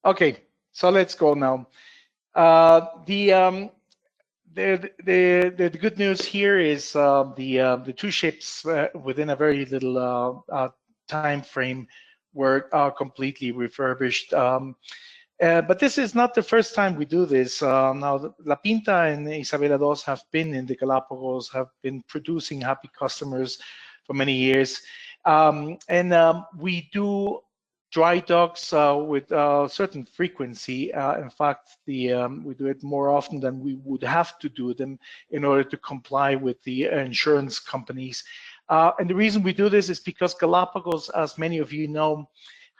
Okay, so let's go now. The good news here is the two ships within a very little time frame were completely refurbished. But this is not the first time we do this. Now, La Pinta and Isabela II have been in the Galapagos, have been producing happy customers for many years. We do dry docks with certain frequency. In fact, we do it more often than we would have to do them in order to comply with the insurance companies. And the reason we do this is because Galapagos, as many of you know,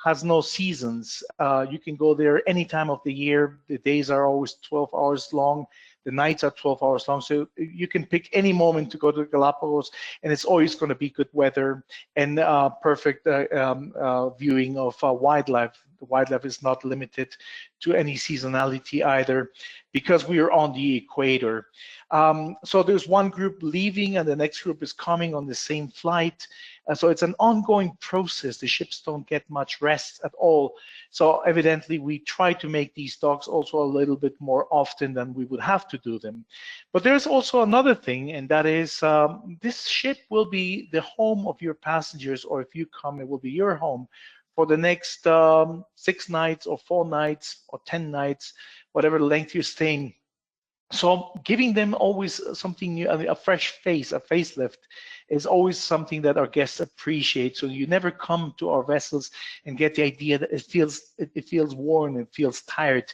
has no seasons. You can go there any time of the year. The days are always 12 hours long. The nights are 12 hours long. So you can pick any moment to go to Galapagos, and it's always going to be good weather and perfect viewing of wildlife. The wildlife is not limited to any seasonality either, because we are on the equator. So there's one group leaving and the next group is coming on the same flight. So it's an ongoing process. The ships don't get much rest at all. So evidently we try to make these docks also a little bit more often than we would have to do them. But there's also another thing, and that is this ship will be the home of your passengers, or if you come, it will be your home for the next 6 nights or 4 nights or 10 nights, whatever length you're staying. So giving them always something new, a fresh face, a facelift, is always something that our guests appreciate. So you never come to our vessels and get the idea that it feels worn, it feels tired.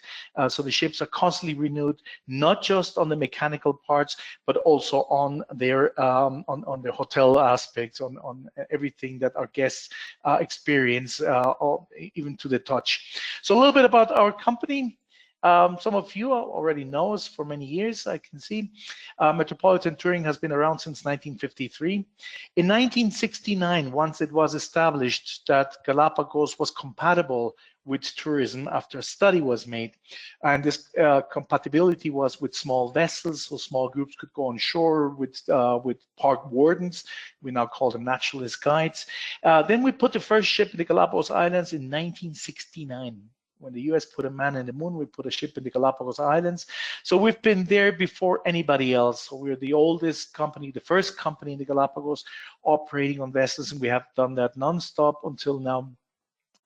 So the ships are constantly renewed, not just on the mechanical parts, but also on their hotel aspects, on everything that our guests experience, or even to the touch. So a little bit about our company. Some of you already know us for many years, I can see. Metropolitan Touring has been around since 1953. In 1969, once it was established that Galapagos was compatible with tourism after a study was made, and this compatibility was with small vessels, so small groups could go on shore with park wardens. We now call them naturalist guides. Then we put the first ship in the Galapagos Islands in 1969. When the US put a man in the moon, we put a ship in the Galapagos Islands. So we've been there before anybody else. So we're the oldest company, the first company in the Galapagos operating on vessels, and we have done that nonstop until now.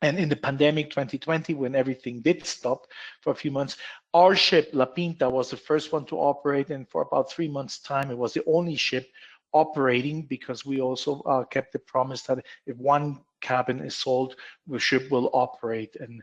And in the pandemic 2020, when everything did stop for a few months, our ship, La Pinta, was the first one to operate. And for about 3 months' time, it was the only ship operating, because we also kept the promise that if one cabin is sold, the ship will operate. And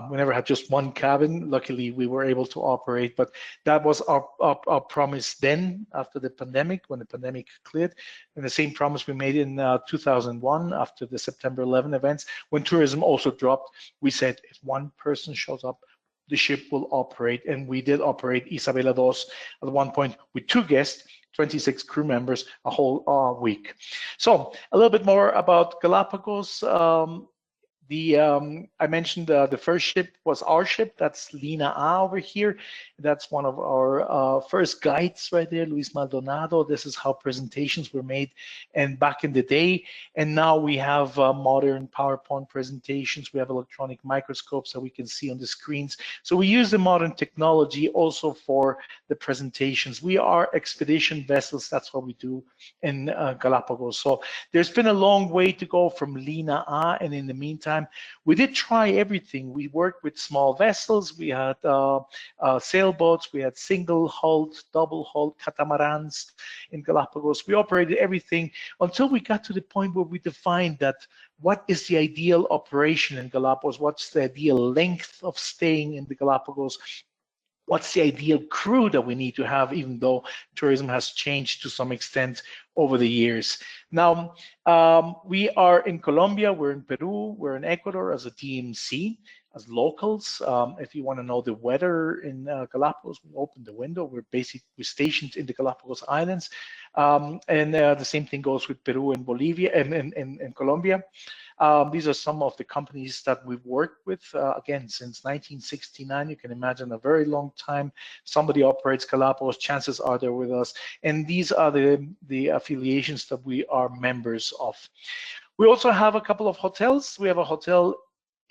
we never had just one cabin. Luckily, we were able to operate, but that was our promise then after the pandemic, when the pandemic cleared. And the same promise we made in 2001 after the September 11 events, when tourism also dropped. We said if one person shows up, the ship will operate. And we did operate Isabela II at one point with 2 guests, 26 crew members, a whole week. So a little bit more about Galapagos. I mentioned the first ship was our ship. That's Lina A over here. That's one of our first guides right there, Luis Maldonado. This is how presentations were made and back in the day. And now we have modern PowerPoint presentations. We have electronic microscopes that we can see on the screens. So we use the modern technology also for the presentations. We are expedition vessels. That's what we do in Galapagos. So there's been a long way to go from Lina A, and in the meantime, we did try everything. We worked with small vessels. We had sailboats. We had single-hulled, double-hulled catamarans in Galapagos. We operated everything until we got to the point where we defined that what is the ideal operation in Galapagos? What's the ideal length of staying in the Galapagos? What's the ideal crew that we need to have, even though tourism has changed to some extent over the years. Now, we are in Colombia, we're in Peru, we're in Ecuador as a DMC, as locals. If you want to know the weather in Galapagos, we open the window. We're stationed in the Galapagos Islands. The same thing goes with Peru and Bolivia and Colombia. These are some of the companies that we've worked with, again, since 1969. You can imagine a very long time. Somebody operates Galapagos, chances are they're with us. And these are the affiliations that we are members of. We also have a couple of hotels. We have a hotel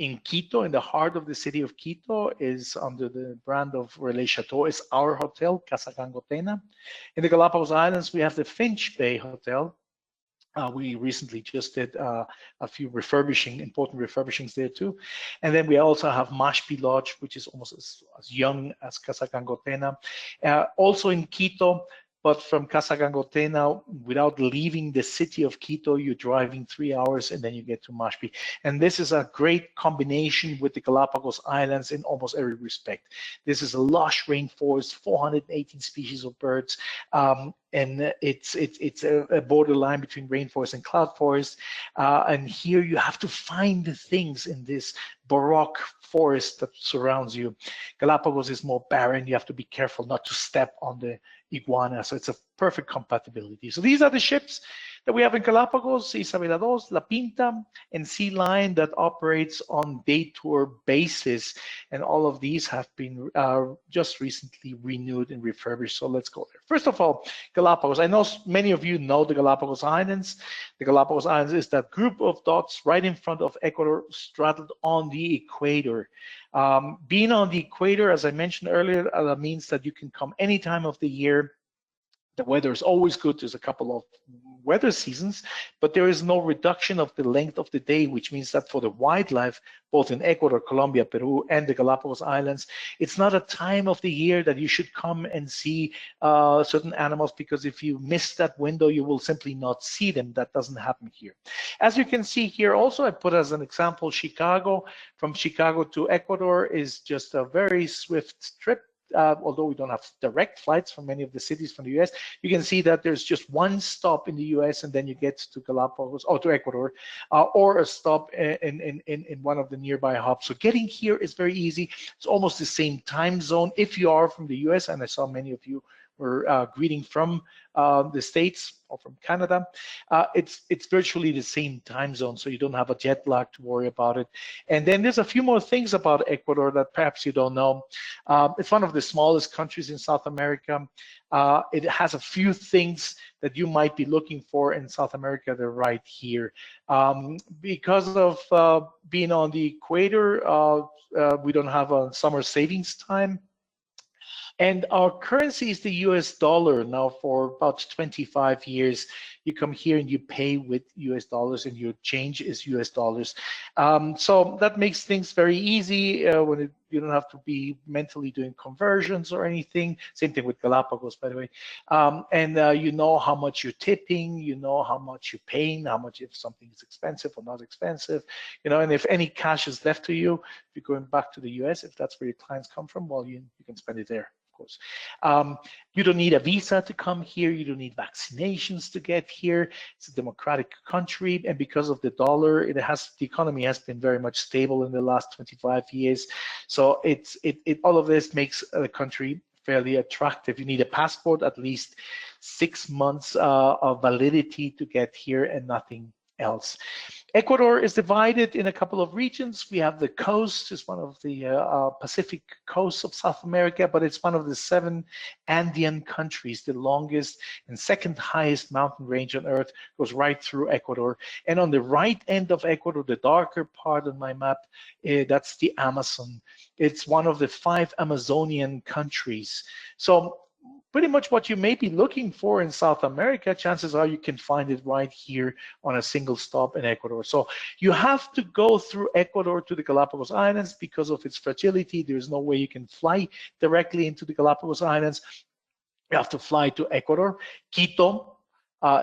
in Quito, in the heart of the city of Quito, is under the brand of Relais Chateau, is our hotel, Casa Gangotena. In the Galapagos Islands, we have the Finch Bay Hotel. We recently just did a few important refurbishings there too. And then we also have Mashpi Lodge, which is almost as young as Casa Gangotena. Also in Quito, but from Casa Gangotena, without leaving the city of Quito, you're driving 3 hours and then you get to Mashpi. And this is a great combination with the Galapagos Islands in almost every respect. This is a lush rainforest, 418 species of birds, and it's a borderline between rainforest and cloud forest. And here you have to find the things in this baroque forest that surrounds you. Galapagos is more barren. You have to be careful not to step on the iguana. So it's a perfect compatibility. So these are the ships that we have in Galapagos: Isabela II, La Pinta, and Sea Lion, that operates on day tour basis. And all of these have been just recently renewed and refurbished. So let's go there. First of all, Galapagos. I know many of you know the Galapagos Islands. The Galapagos Islands is that group of dots right in front of Ecuador, straddled on the equator. Being on the equator, as I mentioned earlier, means that you can come any time of the year. The weather is always good. There's a couple of weather seasons, but there is no reduction of the length of the day, which means that for the wildlife, both in Ecuador, Colombia, Peru, and the Galapagos Islands, it's not a time of the year that you should come and see certain animals, because if you miss that window, you will simply not see them. That doesn't happen here. As you can see here, also, I put as an example Chicago. From Chicago to Ecuador is just a very swift trip. Although we don't have direct flights from many of the cities from the US, you can see that there's just one stop in the US, and then you get to Galapagos or to Ecuador, or a stop in one of the nearby hubs. So getting here is very easy. It's almost the same time zone if you are from the US, and I saw many of you were greeting from the States or from Canada. It's virtually the same time zone, so you don't have a jet lag to worry about it. And then there's a few more things about Ecuador that perhaps you don't know. It's one of the smallest countries in South America. It has a few things that you might be looking for in South America. They're right here. Because of being on the equator, we don't have a summer savings time. And our currency is the US dollar now for about 25 years. You come here and you pay with US dollars, and your change is US dollars. So that makes things very easy when you don't have to be mentally doing conversions or anything. Same thing with Galapagos, by the way. And you know how much you're tipping, you know how much you're paying, how much if something is expensive or not expensive, and if any cash is left to you, if you're going back to the US, if that's where your clients come from, well, you can spend it there. You don't need a visa to come here. You don't need vaccinations to get here. It's a democratic country, and because of the dollar, the economy has been very much stable in the last 25 years. So all of this makes the country fairly attractive. You need a passport, at least 6 months of validity to get here, and nothing else. Ecuador is divided in a couple of regions. We have the coast, it's one of the Pacific coasts of South America, but it's one of the 7 Andean countries. The longest and second highest mountain range on Earth goes right through Ecuador. And on the right end of Ecuador, the darker part on my map, that's the Amazon. It's one of the 5 Amazonian countries. So pretty much what you may be looking for in South America, chances are you can find it right here on a single stop in Ecuador. So you have to go through Ecuador to the Galapagos Islands because of its fragility. There's no way you can fly directly into the Galapagos Islands. You have to fly to Ecuador. Quito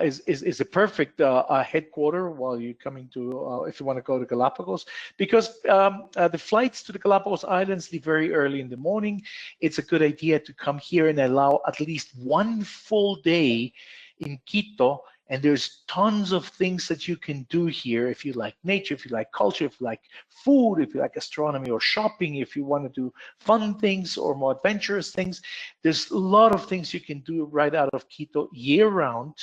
is a perfect headquarter while you're coming to, if you want to go to Galapagos, because the flights to the Galapagos Islands leave very early in the morning. It's a good idea to come here and allow at least 1 full day in Quito, and there's tons of things that you can do here if you like nature, if you like culture, if you like food, if you like astronomy or shopping, if you want to do fun things or more adventurous things. There's a lot of things you can do right out of Quito year-round,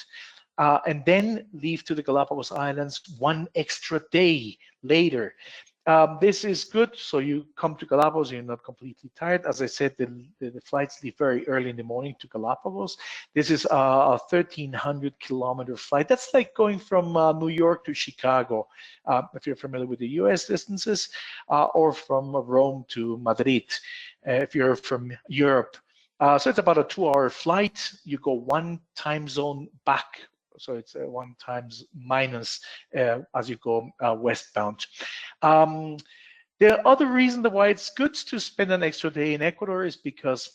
and then leave to the Galapagos Islands 1 extra day later. This is good. So you come to Galapagos, you're not completely tired. As I said, the flights leave very early in the morning to Galapagos. This is a 1,300 kilometer flight. That's like going from New York to Chicago, if you're familiar with the US distances, or from Rome to Madrid, if you're from Europe. So it's about a 2-hour flight. You go one time zone back. So it's 1 times minus as you go westbound. The other reason why it's good to spend an extra day in Ecuador is because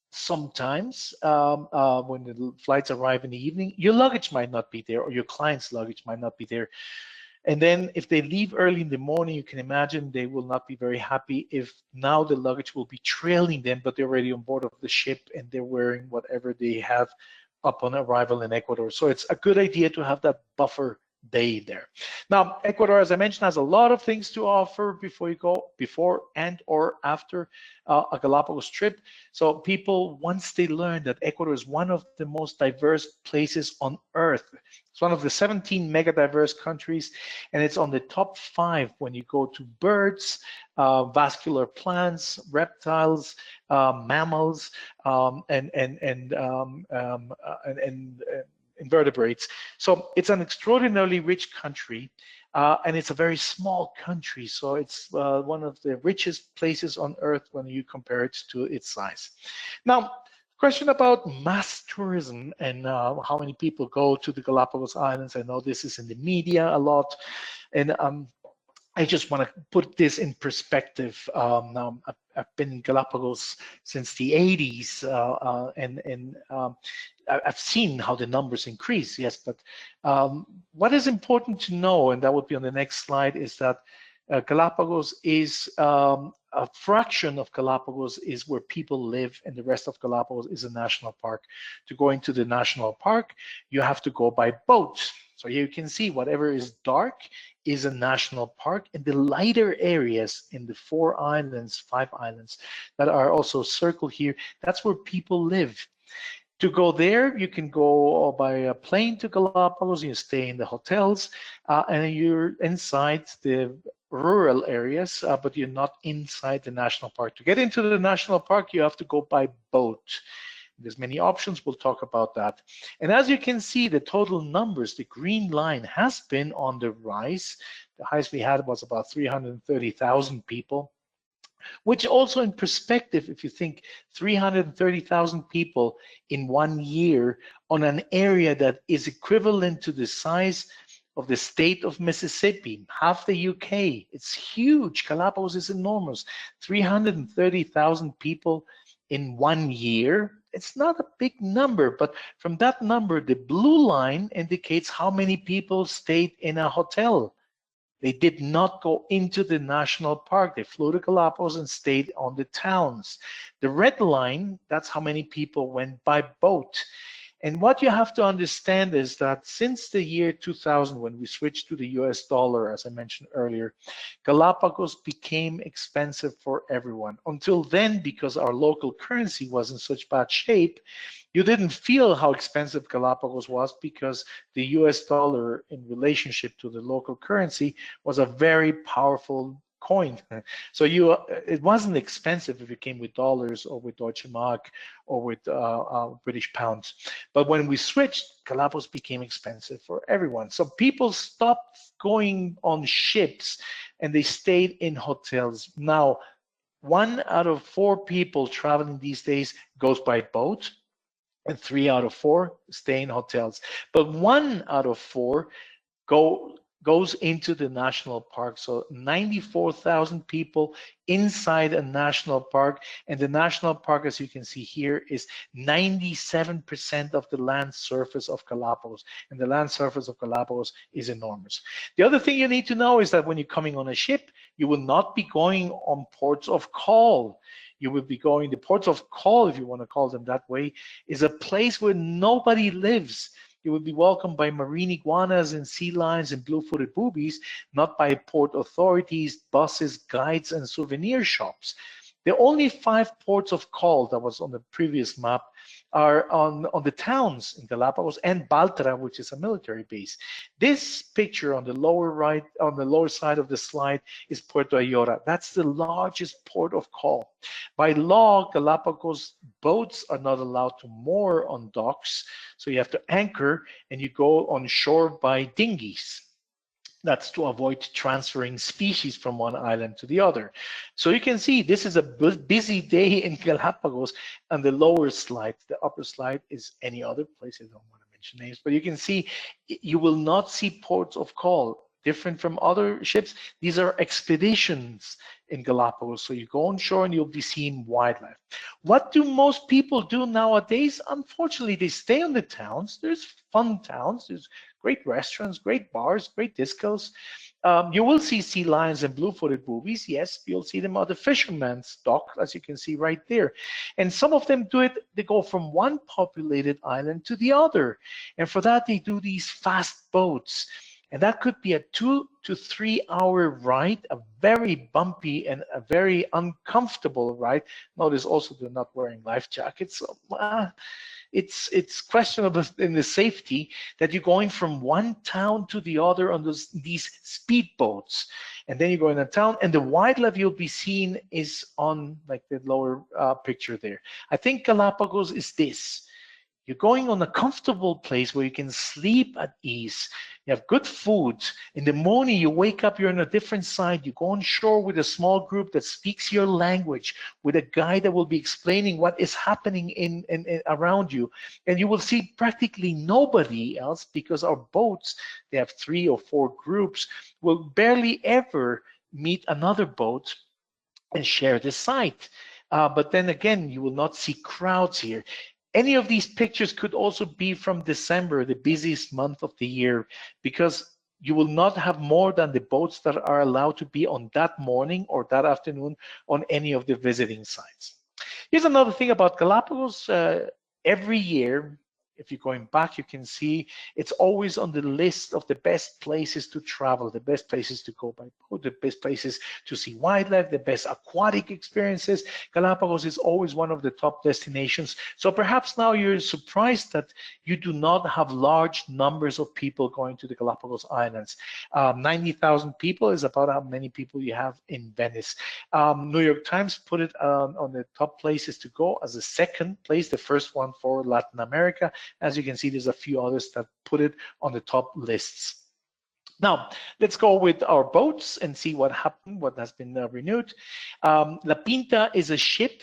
sometimes when the flights arrive in the evening, your luggage might not be there, or your client's luggage might not be there. And then if they leave early in the morning, you can imagine they will not be very happy if now the luggage will be trailing them, but they're already on board of the ship and they're wearing whatever they have upon arrival in Ecuador. So it's a good idea to have that buffer day there. Now, Ecuador, as I mentioned, has a lot of things to offer before you go, before and or after a Galapagos trip. So people, once they learn that Ecuador is one of the most diverse places on Earth, it's one of the 17 mega diverse countries, and it's on the top 5 when you go to birds, vascular plants, reptiles, mammals, and invertebrates. So it's an extraordinarily rich country, and it's a very small country. So it's one of the richest places on Earth when you compare it to its size. Now, question about mass tourism and how many people go to the Galapagos Islands. I know this is in the media a lot, and I just want to put this in perspective. I've been in Galapagos since the 80s, and I've seen how the numbers increase, yes, but what is important to know, and that would be on the next slide, is that Galapagos is a fraction of Galapagos is where people live, and the rest of Galapagos is a national park. To go into the national park, you have to go by boat. So here you can see whatever is dark is a national park, and the lighter areas in the 5 islands that are also circled here, that's where people live. To go there, you can go by a plane to Galapagos, you stay in the hotels, and you're inside the rural areas, but you're not inside the national park. To get into the national park, you have to go by boat. There's many options, we'll talk about that. And as you can see, the total numbers, the green line has been on the rise. The highest we had was about 330,000 people, which also in perspective, if you think 330,000 people in 1 year on an area that is equivalent to the size of the state of Mississippi, half the UK, it's huge. Galapagos is enormous. 330,000 people in 1 year. It's not a big number, but from that number, the blue line indicates how many people stayed in a hotel. They did not go into the national park. They flew to Galapagos and stayed on the towns. The red line, that's how many people went by boat. And what you have to understand is that since the year 2000, when we switched to the US dollar, as I mentioned earlier, Galapagos became expensive for everyone. Until then, because our local currency was in such bad shape, you didn't feel how expensive Galapagos was because the US dollar in relationship to the local currency was a very powerful coin. So it wasn't expensive if it came with dollars or with Deutsche Mark or with British pounds. But when we switched, Galapagos became expensive for everyone. So people stopped going on ships and they stayed in hotels. Now, 1 out of 4 people traveling these days goes by boat, and 3 out of 4 stay in hotels. But 1 out of 4 goes into the national park. So 94,000 people inside a national park. And the national park, as you can see here, is 97% of the land surface of Galapagos. And the land surface of Galapagos is enormous. The other thing you need to know is that when you're coming on a ship, you will not be going on ports of call. You will be going, the ports of call, if you want to call them that way, is a place where nobody lives. You will be welcomed by marine iguanas and sea lions and blue-footed boobies, not by port authorities, buses, guides, and souvenir shops. The only 5 ports of call that was on the previous map are on the towns in Galapagos and Baltra, which is a military base. This picture on the lower right, on the lower side of the slide, is Puerto Ayora. That's the largest port of call. By law, Galapagos boats are not allowed to moor on docks, so you have to anchor and you go on shore by dinghies. That's to avoid transferring species from one island to the other. So you can see this is a busy day in Galapagos. On the lower slide, the upper slide is any other place. I don't want to mention names, but you can see you will not see ports of call. Different from other ships, these are expeditions in Galapagos. So you go on shore and you'll be seeing wildlife. What do most people do nowadays? Unfortunately, they stay on the towns. There's fun towns. There's great restaurants, great bars, great discos. You will see sea lions and blue-footed boobies. Yes, you'll see them on the fisherman's dock, as you can see right there. And some of them do it, they go from one populated island to the other. And for that, they do these fast boats. And that could be a 2 to 3 hour ride, a very bumpy and a very uncomfortable ride. Notice also they're not wearing life jackets. So, it's questionable in the safety that you're going from one town to the other on these speedboats. And then you go in a town, and the wildlife you'll be seeing is on like the lower picture there. I think Galapagos is this. You're going on a comfortable place where you can sleep at ease. You have good food. In the morning, you wake up, you're on a different side. You go on shore with a small group that speaks your language, with a guide that will be explaining what is happening in around you. And you will see practically nobody else, because our boats, they have 3 or 4 groups, will barely ever meet another boat and share the site. But then again, you will not see crowds here. Any of these pictures could also be from December, the busiest month of the year, because you will not have more than the boats that are allowed to be on that morning or that afternoon on any of the visiting sites. Here's another thing about Galapagos. Every year, if you're going back, you can see it's always on the list of the best places to travel, the best places to go by boat, the best places to see wildlife, the best aquatic experiences. Galapagos is always one of the top destinations. So perhaps now you're surprised that you do not have large numbers of people going to the Galapagos Islands. 90,000 people is about how many people you have in Venice. New York Times put it on the top places to go as the second place, the first one for Latin America. As you can see, there's a few others that put it on the top lists. Now, let's go with our boats and see what happened, what has been renewed. La Pinta is a ship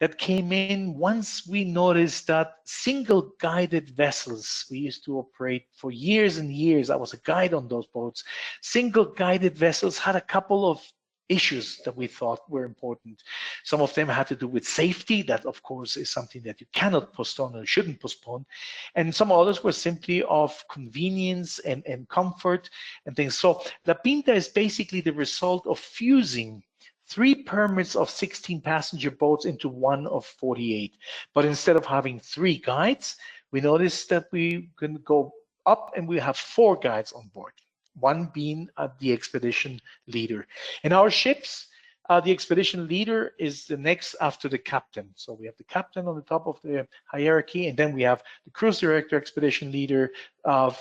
that came in once we noticed that single guided vessels, we used to operate for years and years. I was a guide on those boats. Single guided vessels had a couple of issues that we thought were important. Some of them had to do with safety. That, of course, is something that you cannot postpone or shouldn't postpone. And some others were simply of convenience and comfort and things. So La Pinta is basically the result of fusing 3 permits of 16 passenger boats into one of 48. But instead of having 3 guides, we noticed that we can go up and we have 4 guides on board, one being the expedition leader. In our ships, the expedition leader is the next after the captain. So we have the captain on the top of the hierarchy, and then we have the cruise director, expedition leader,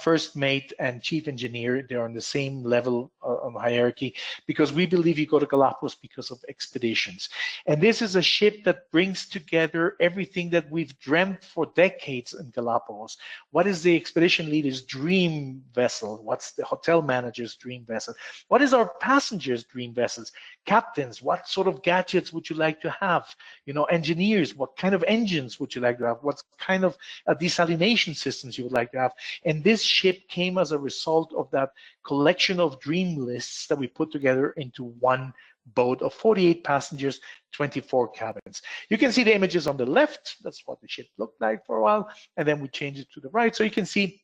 first mate, and chief engineer. They're on the same level of hierarchy, because we believe you go to Galapagos because of expeditions. And this is a ship that brings together everything that we've dreamt for decades in Galapagos. What is the expedition leader's dream vessel? What's the hotel manager's dream vessel? What is our passengers' dream vessels? Captains, what sort of gadgets would you like to have? You know, engineers, what kind of engines would you like to have? What kind of desalination systems you would like to have? And this ship came as a result of that collection of dream lists that we put together into one boat of 48 passengers, 24 cabins. You can see the images on the left. That's what the ship looked like for a while. And then we changed it to the right. So you can see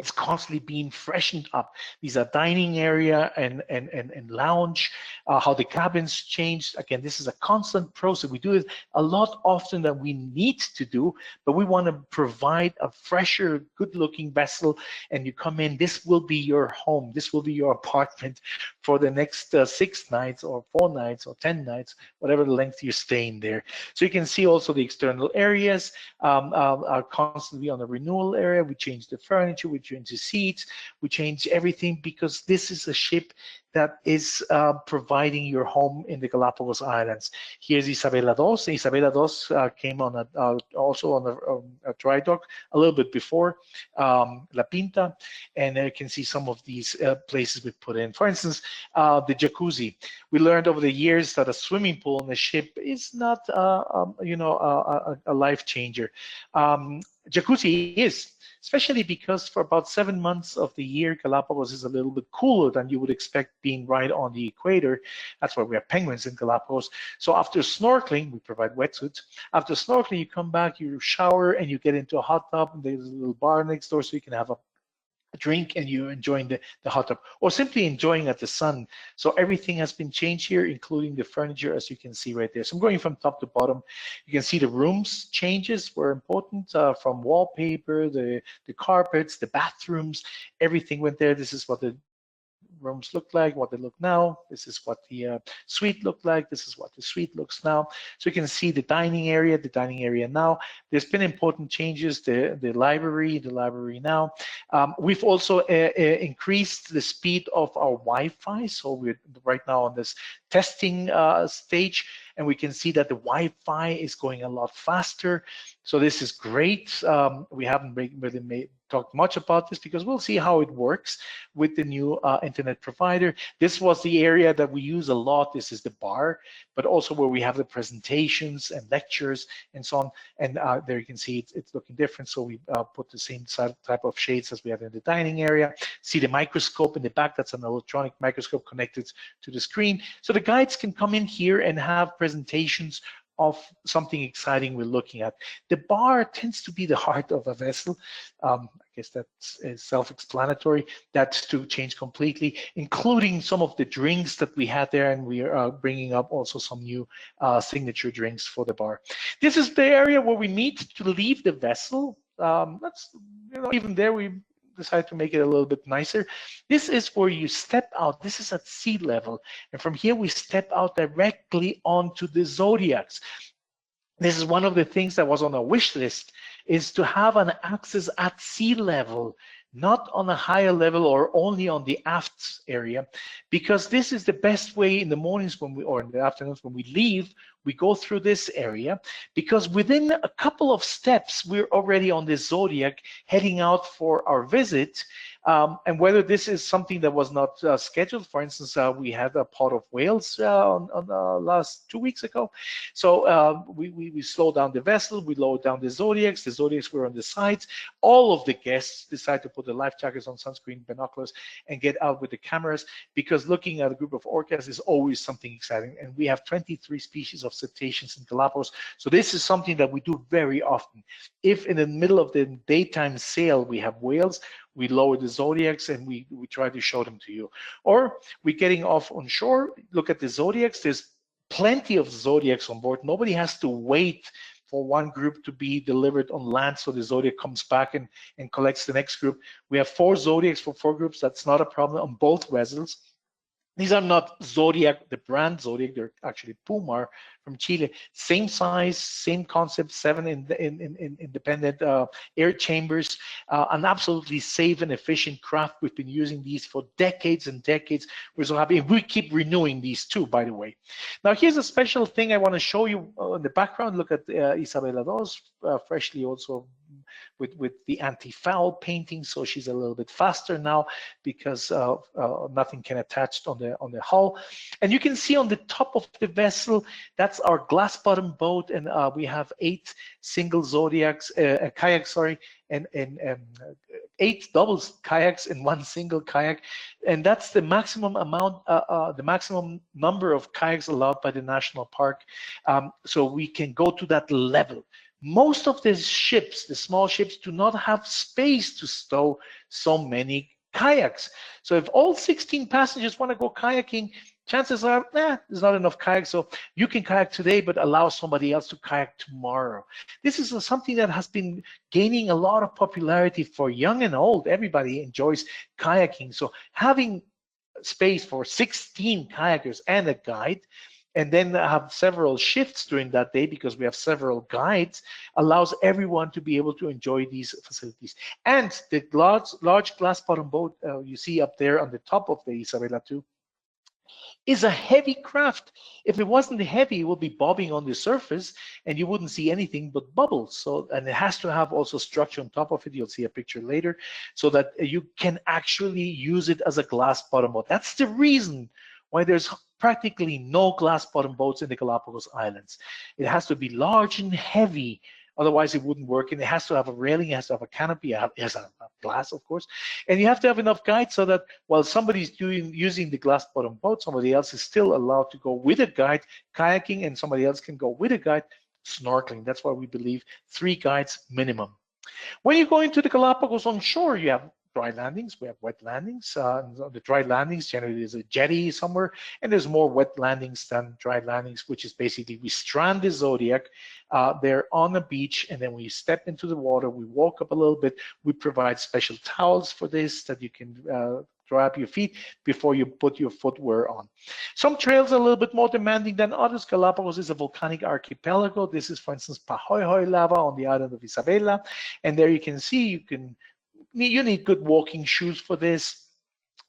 It's constantly being freshened up. These are dining area and lounge, how the cabins changed. Again, this is a constant process. We do it a lot often than we need to do, but we want to provide a fresher, good-looking vessel. And you come in, this will be your home. This will be your apartment for the next 6 nights or 4 nights or 10 nights, whatever the length you're staying there. So you can see also the external areas are constantly on a renewal area. We change the furniture, we change the seats, we change everything, because this is a ship that is providing your home in the Galapagos Islands. Here's Isabela II. Isabela II came on also on a dry dock a little bit before La Pinta, and you can see some of these places we put in. For instance, the jacuzzi. We learned over the years that a swimming pool on a ship is not, a life changer. Jacuzzi is, especially because for about 7 months of the year, Galapagos is a little bit cooler than you would expect being right on the equator. That's why we have penguins in Galapagos. So after snorkeling, we provide wetsuits. After snorkeling, you come back, you shower, and you get into a hot tub. And there's a little bar next door, so you can have a drink and you're enjoying the hot tub, or simply enjoying at the sun. So everything has been changed here, including the furniture, as you can see right there. So I'm going from top to bottom. You can see the rooms changes were important, from wallpaper, the carpets, the bathrooms, everything went there. This is what the rooms look like, what they look now. This is what the suite looked like. This is what the suite looks now. So you can see the dining area now. There's been important changes, the library now. We've also increased the speed of our Wi-Fi. So we're right now on this testing stage, and we can see that the Wi-Fi is going a lot faster. So this is great. We haven't really talked much about this, because we'll see how it works with the new internet provider. This was the area that we use a lot. This is the bar, but also where we have the presentations and lectures and so on. And there you can see it's looking different. So we put the same type of shades as we have in the dining area. See the microscope in the back. That's an electronic microscope connected to the screen. So the guides can come in here and have presentations of something exciting we're looking at. The bar tends to be the heart of a vessel. I guess that's self-explanatory. That's to change completely, including some of the drinks that we had there, and we are bringing up also some new signature drinks for the bar. This is the area where we meet to leave the vessel. Even there we decide to make it a little bit nicer. This is where you step out. This is at sea level. And from here, we step out directly onto the zodiacs. This is one of the things that was on our wish list, is to have an access at sea level, not on a higher level or only on the aft area, because this is the best way in the mornings or in the afternoons when we leave, we go through this area, because within a couple of steps, we're already on the zodiac heading out for our visit. And whether this is something that was not scheduled, for instance, we had a pot of whales on last 2 weeks ago. So we slowed down the vessel, we lowered down the zodiacs were on the sides. All of the guests decided to put the life jackets on, sunscreen, binoculars, and get out with the cameras, because looking at a group of orcas is always something exciting. And we have 23 species of cetaceans in Galapagos. So this is something that we do very often. If in the middle of the daytime sail we have whales, we lower the zodiacs and we try to show them to you. Or we're getting off on shore, look at the zodiacs. There's plenty of zodiacs on board. Nobody has to wait for one group to be delivered on land, so the zodiac comes back and collects the next group. We have 4 zodiacs for 4 groups. That's not a problem on both vessels. These are not Zodiac, the brand Zodiac, they're actually Pumar from Chile. Same size, same concept, 7 independent air chambers, an absolutely safe and efficient craft. We've been using these for decades and decades. We're so happy. We keep renewing these too, by the way. Now, here's a special thing I want to show you in the background. Look at Isabela II, freshly also with the anti-foul painting, so she's a little bit faster now because nothing can attach on the hull. And you can see on the top of the vessel, that's our glass bottom boat, and we have 8 single zodiacs, kayaks, sorry, and 8 double kayaks and 1 single kayak, and that's the maximum amount, the maximum number of kayaks allowed by the national park. So we can go to that level. Most of the ships, the small ships, do not have space to stow so many kayaks. So if all 16 passengers want to go kayaking, chances are, there's not enough kayaks. So you can kayak today, but allow somebody else to kayak tomorrow. This is something that has been gaining a lot of popularity for young and old. Everybody enjoys kayaking. So having space for 16 kayakers and a guide, and then have several shifts during that day because we have several guides, allows everyone to be able to enjoy these facilities. And the large glass bottom boat you see up there on the top of the Isabela 2 is a heavy craft. If it wasn't heavy, it would be bobbing on the surface and you wouldn't see anything but bubbles. So, and it has to have also structure on top of it. You'll see a picture later, so that you can actually use it as a glass bottom boat. That's the reason why there's practically no glass bottom boats in the Galapagos Islands. It has to be large and heavy, otherwise it wouldn't work. And it has to have a railing, it has to have a canopy, it has a glass, of course. And you have to have enough guides so that while somebody's using the glass bottom boat, somebody else is still allowed to go with a guide kayaking, and somebody else can go with a guide snorkeling. That's why we believe 3 guides minimum. When you go into the Galapagos on shore, you have dry landings, we have wet landings. The dry landings, generally there's a jetty somewhere, and there's more wet landings than dry landings, which is basically we strand the Zodiac there on the beach, and then we step into the water, we walk up a little bit, we provide special towels for this that you can dry up your feet before you put your footwear on. Some trails are a little bit more demanding than others. Galapagos is a volcanic archipelago. This is, for instance, Pahoehoe lava on the island of Isabela, and there you can see you need good walking shoes for this,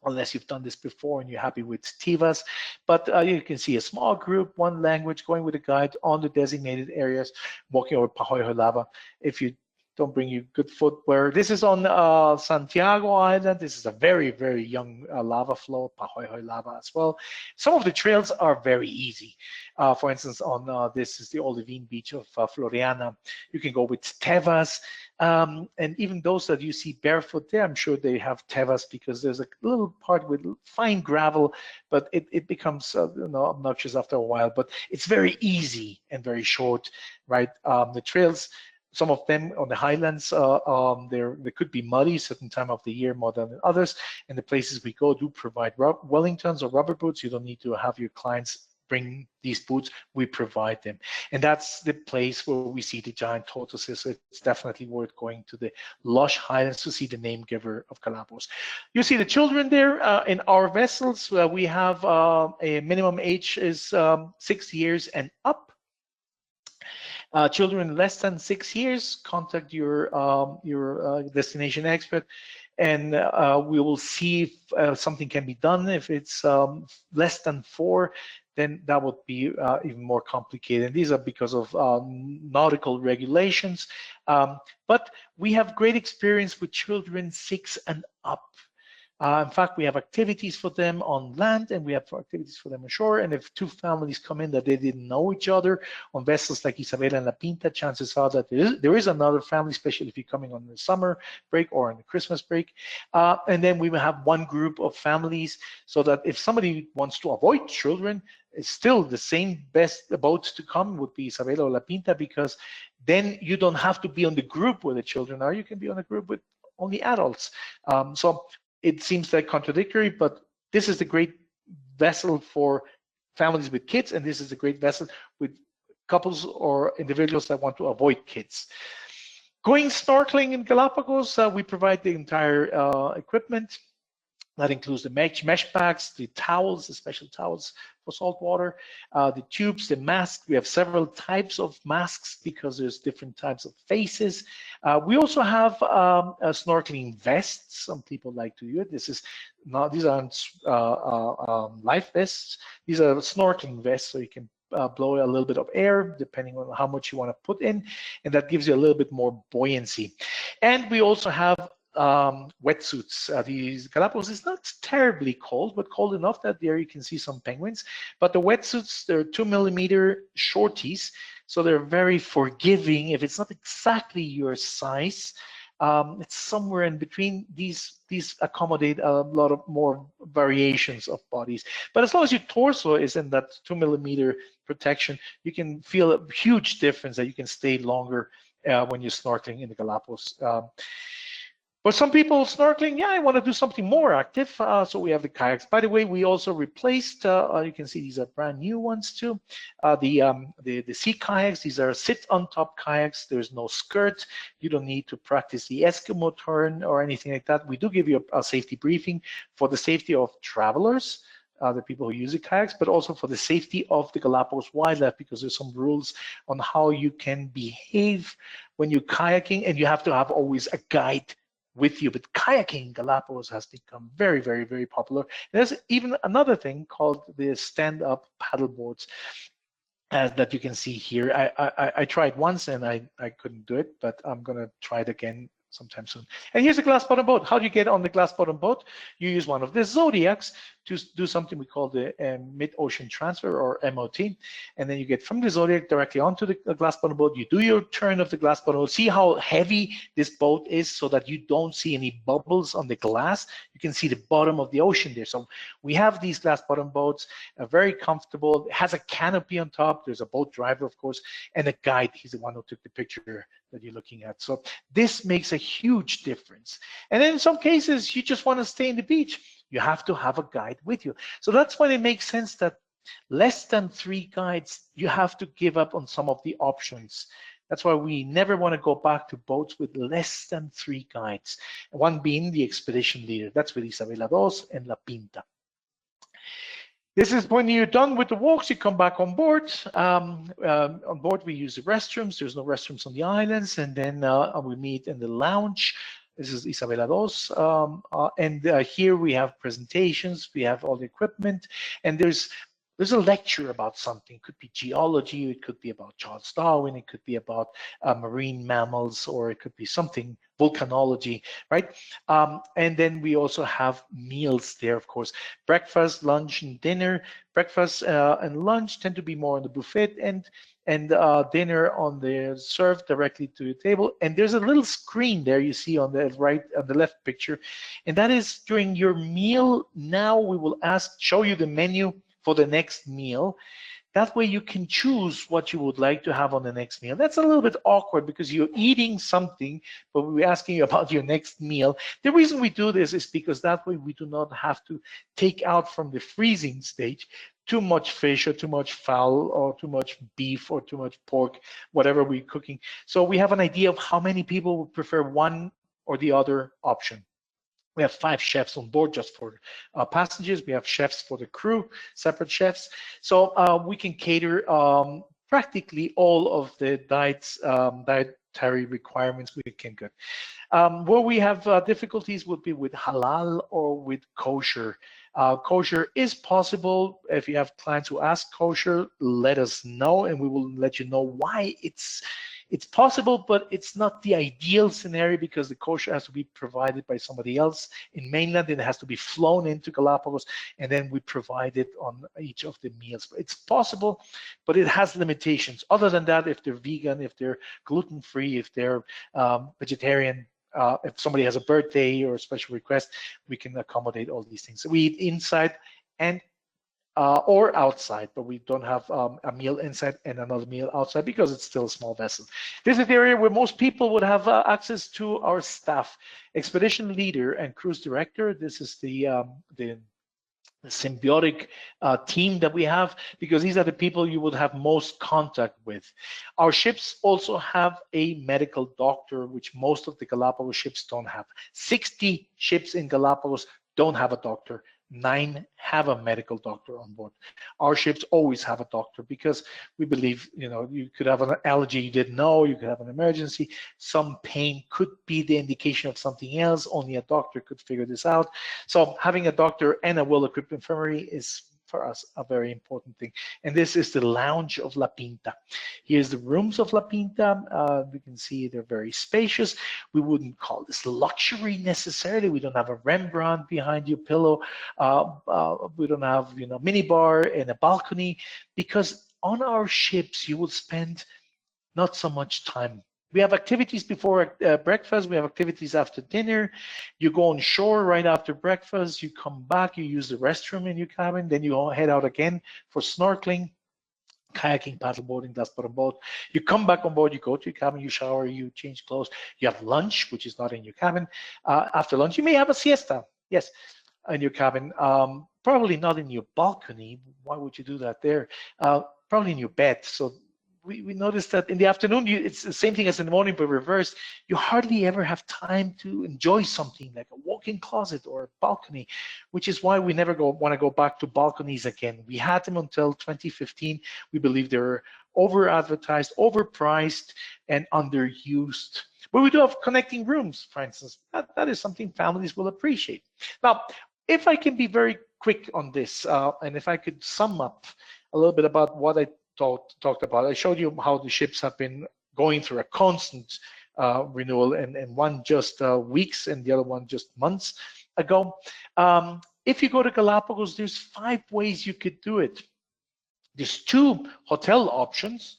unless you've done this before and you're happy with Tivas. But you can see a small group, one language, going with a guide on the designated areas, walking over Pahoehoe lava. If you don't bring you good footwear. This is on Santiago Island. This is a very, very young lava flow, Pahoehoe lava as well. Some of the trails are very easy. For instance, on this is the Olivine beach of Floriana. You can go with tevas. And even those that you see barefoot there, I'm sure they have tevas because there's a little part with fine gravel, but it becomes obnoxious after a while. But it's very easy and very short, right? The trails, some of them on the highlands, they could be muddy certain time of the year more than others. And the places we go do provide Wellingtons or rubber boots. You don't need to have your clients bring these boots, we provide them. And that's the place where we see the giant tortoises. So it's definitely worth going to the lush highlands to see the name giver of Galapagos. You see the children there in our vessels. We have a minimum age is 6 years and up. Children less than 6 years, contact your destination expert, and we will see if something can be done. If it's less than 4, then that would be even more complicated. And these are because of nautical regulations. But we have great experience with children 6 and up. In fact, we have activities for them on land and we have activities for them ashore. And if 2 families come in that they didn't know each other on vessels like Isabela and La Pinta, chances are that there is another family, especially if you're coming on the summer break or on the Christmas break. And then we will have one group of families, so that if somebody wants to avoid children, it's still the same best boats to come would be Isabela or La Pinta, because then you don't have to be on the group where the children are. You can be on a group with only adults. So it seems like contradictory, but this is the great vessel for families with kids, and this is a great vessel with couples or individuals that want to avoid kids. Going snorkeling in Galapagos, we provide the entire equipment. That includes the mesh bags, the towels, the special towels for salt water, the tubes, the masks. We have several types of masks because there's different types of faces. We also have snorkeling vests. Some people like to do it. These aren't life vests. These are snorkeling vests, so you can blow a little bit of air depending on how much you want to put in, and that gives you a little bit more buoyancy. And we also have wetsuits. These Galapagos is not terribly cold, but cold enough that there you can see some penguins. But the wetsuits, they're 2mm shorties, so they're very forgiving. If it's not exactly your size, It's somewhere in between. These accommodate a lot of more variations of bodies. But as long as your torso is in that 2 mm protection, you can feel a huge difference that you can stay longer when you're snorkeling in the Galapagos. But some people snorkeling, yeah, I want to do something more active. So we have the kayaks. By the way, we also replaced, you can see these are brand new ones too. The sea kayaks, these are sit on top kayaks. There's no skirt. You don't need to practice the Eskimo turn or anything like that. We do give you a safety briefing for the safety of travelers, the people who use the kayaks, but also for the safety of the Galapagos wildlife, because there's some rules on how you can behave when you're kayaking, and you have to have always a guide with you. But kayaking in Galapagos has become very, very, very popular. There's even another thing called the stand-up paddle boards that you can see here. I tried once and I couldn't do it, but I'm gonna try it again sometime soon. And here's a glass bottom boat. How do you get on the glass bottom boat? You use one of the Zodiacs to do something we call the mid-ocean transfer, or MOT, and then you get from the Zodiac directly onto the glass bottom boat. You do your turn of the glass bottom boat. See how heavy this boat is, so that you don't see any bubbles on the glass. You can see the bottom of the ocean there. So we have these glass bottom boats, very comfortable. It has a canopy on top. There's a boat driver, of course, and a guide. He's the one who took the picture that you're looking at. So this makes a huge difference. And then in some cases, you just want to stay in the beach. You have to have a guide with you. So that's when it makes sense that less than 3 guides, you have to give up on some of the options. That's why we never want to go back to boats with less than 3 guides. One being the expedition leader. That's with Isabela Dos and La Pinta. This is when you're done with the walks, you come back on board. On board, we use the restrooms. There's no restrooms on the islands. And then we meet in the lounge. This is Isabela Dos. And here we have presentations. We have all the equipment. And there's a lecture about something. It could be geology. It could be about Charles Darwin. It could be about marine mammals, or it could be something, volcanology, right? And then we also have meals there, of course. Breakfast, lunch, and dinner. Breakfast and lunch tend to be more on the buffet, and dinner on the served directly to the table. And there's a little screen there you see on the right, on the left picture, and that is during your meal. Now we will show you the menu for the next meal. That way you can choose what you would like to have on the next meal. That's a little bit awkward because you're eating something, but we're asking you about your next meal. The reason we do this is because that way we do not have to take out from the freezing stage too much fish or too much fowl or too much beef or too much pork, whatever we're cooking. So we have an idea of how many people would prefer one or the other option. We have 5 chefs on board just for passengers. We have chefs for the crew, separate chefs. So we can cater practically all of the dietary requirements we can get. Where we have difficulties would be with halal or with kosher. Kosher is possible. If you have clients who ask kosher, let us know, and we will let you know why it's possible, but it's not the ideal scenario, because the kosher has to be provided by somebody else in mainland, and it has to be flown into Galapagos, and then we provide it on each of the meals. It's possible, but it has limitations. Other than that, if they're vegan, if they're gluten-free, if they're vegetarian, if somebody has a birthday or a special request, we can accommodate all these things. So we eat inside and or outside, but we don't have a meal inside and another meal outside because it's still a small vessel. This is the area where most people would have access to our staff. Expedition leader and cruise director. This is the symbiotic team that we have, because these are the people you would have most contact with. Our ships also have a medical doctor, which most of the Galapagos ships don't have. 60 ships in Galapagos don't have a doctor. 9 have a medical doctor on board. Our ships always have a doctor, because we believe, you could have an allergy you didn't know, you could have an emergency, some pain could be the indication of something else. Only a doctor could figure this out. So having a doctor and a well-equipped infirmary is, for us, a very important thing. And this is the lounge of La Pinta. Here's the rooms of La Pinta. We can see they're very spacious. We wouldn't call this luxury necessarily. We don't have a Rembrandt behind your pillow. We don't have, mini bar and a balcony, because on our ships you will spend not so much time We have activities before breakfast. We have activities after dinner. You go on shore right after breakfast. You come back. You use the restroom in your cabin. Then you all head out again for snorkeling, kayaking, paddleboarding, that's for a boat. You come back on board, you go to your cabin, you shower, you change clothes, you have lunch, which is not in your cabin. After lunch, you may have a siesta, yes, in your cabin. Probably not in your balcony. Why would you do that there? Probably in your bed. So we noticed that in the afternoon, it's the same thing as in the morning, but reversed. You hardly ever have time to enjoy something like a walk-in closet or a balcony, which is why we never want to go back to balconies again. We had them until 2015. We believe they're over-advertised, overpriced, and underused. But we do have connecting rooms, for instance. That is something families will appreciate. Now, if I can be very quick on this, and if I could sum up a little bit about what I talked about. I showed you how the ships have been going through a constant renewal, and one just weeks and the other one just months ago. If you go to Galapagos, there's 5 ways you could do it. There's 2 hotel options,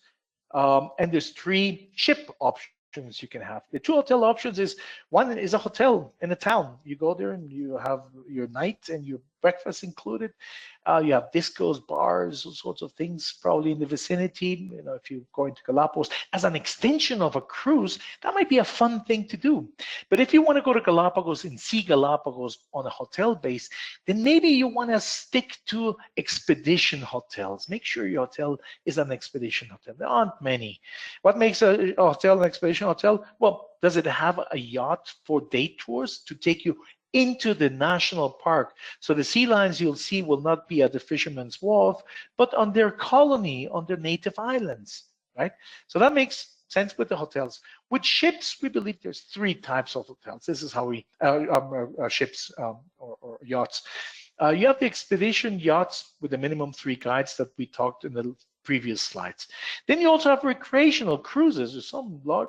and there's 3 ship options you can have. The 2 hotel options is, one is a hotel in a town. You go there and you have your night and your breakfast included. You have discos, bars, all sorts of things probably in the vicinity. You know, if you're going to Galapagos as an extension of a cruise, that might be a fun thing to do. But if you want to go to Galapagos and see Galapagos on a hotel base, then maybe you want to stick to expedition hotels. Make sure your hotel is an expedition hotel. There aren't many. What makes a hotel an expedition hotel? Well, does it have a yacht for day tours to take you into the national park? So the sea lions you'll see will not be at the Fisherman's Wharf, but on their colony, on their native islands, right? So that makes sense with the hotels. With ships, we believe there's 3 types of hotels. This is how we, ships or yachts. You have the expedition yachts with the minimum 3 guides that we talked in the previous slides. Then you also have recreational cruises. There's some large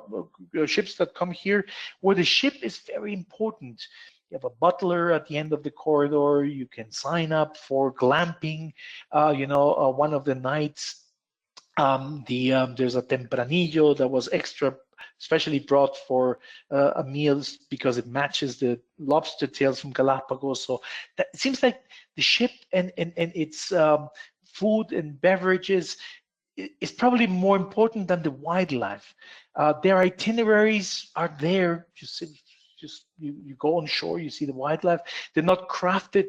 ships that come here where the ship is very important. You have a butler at the end of the corridor. You can sign up for glamping. One of the nights, there's a tempranillo that was extra, especially brought for meals because it matches the lobster tails from Galapagos. So that, it seems like the ship and its food and beverages is probably more important than the wildlife. Their itineraries are there. You go on shore, you see the wildlife. They're not crafted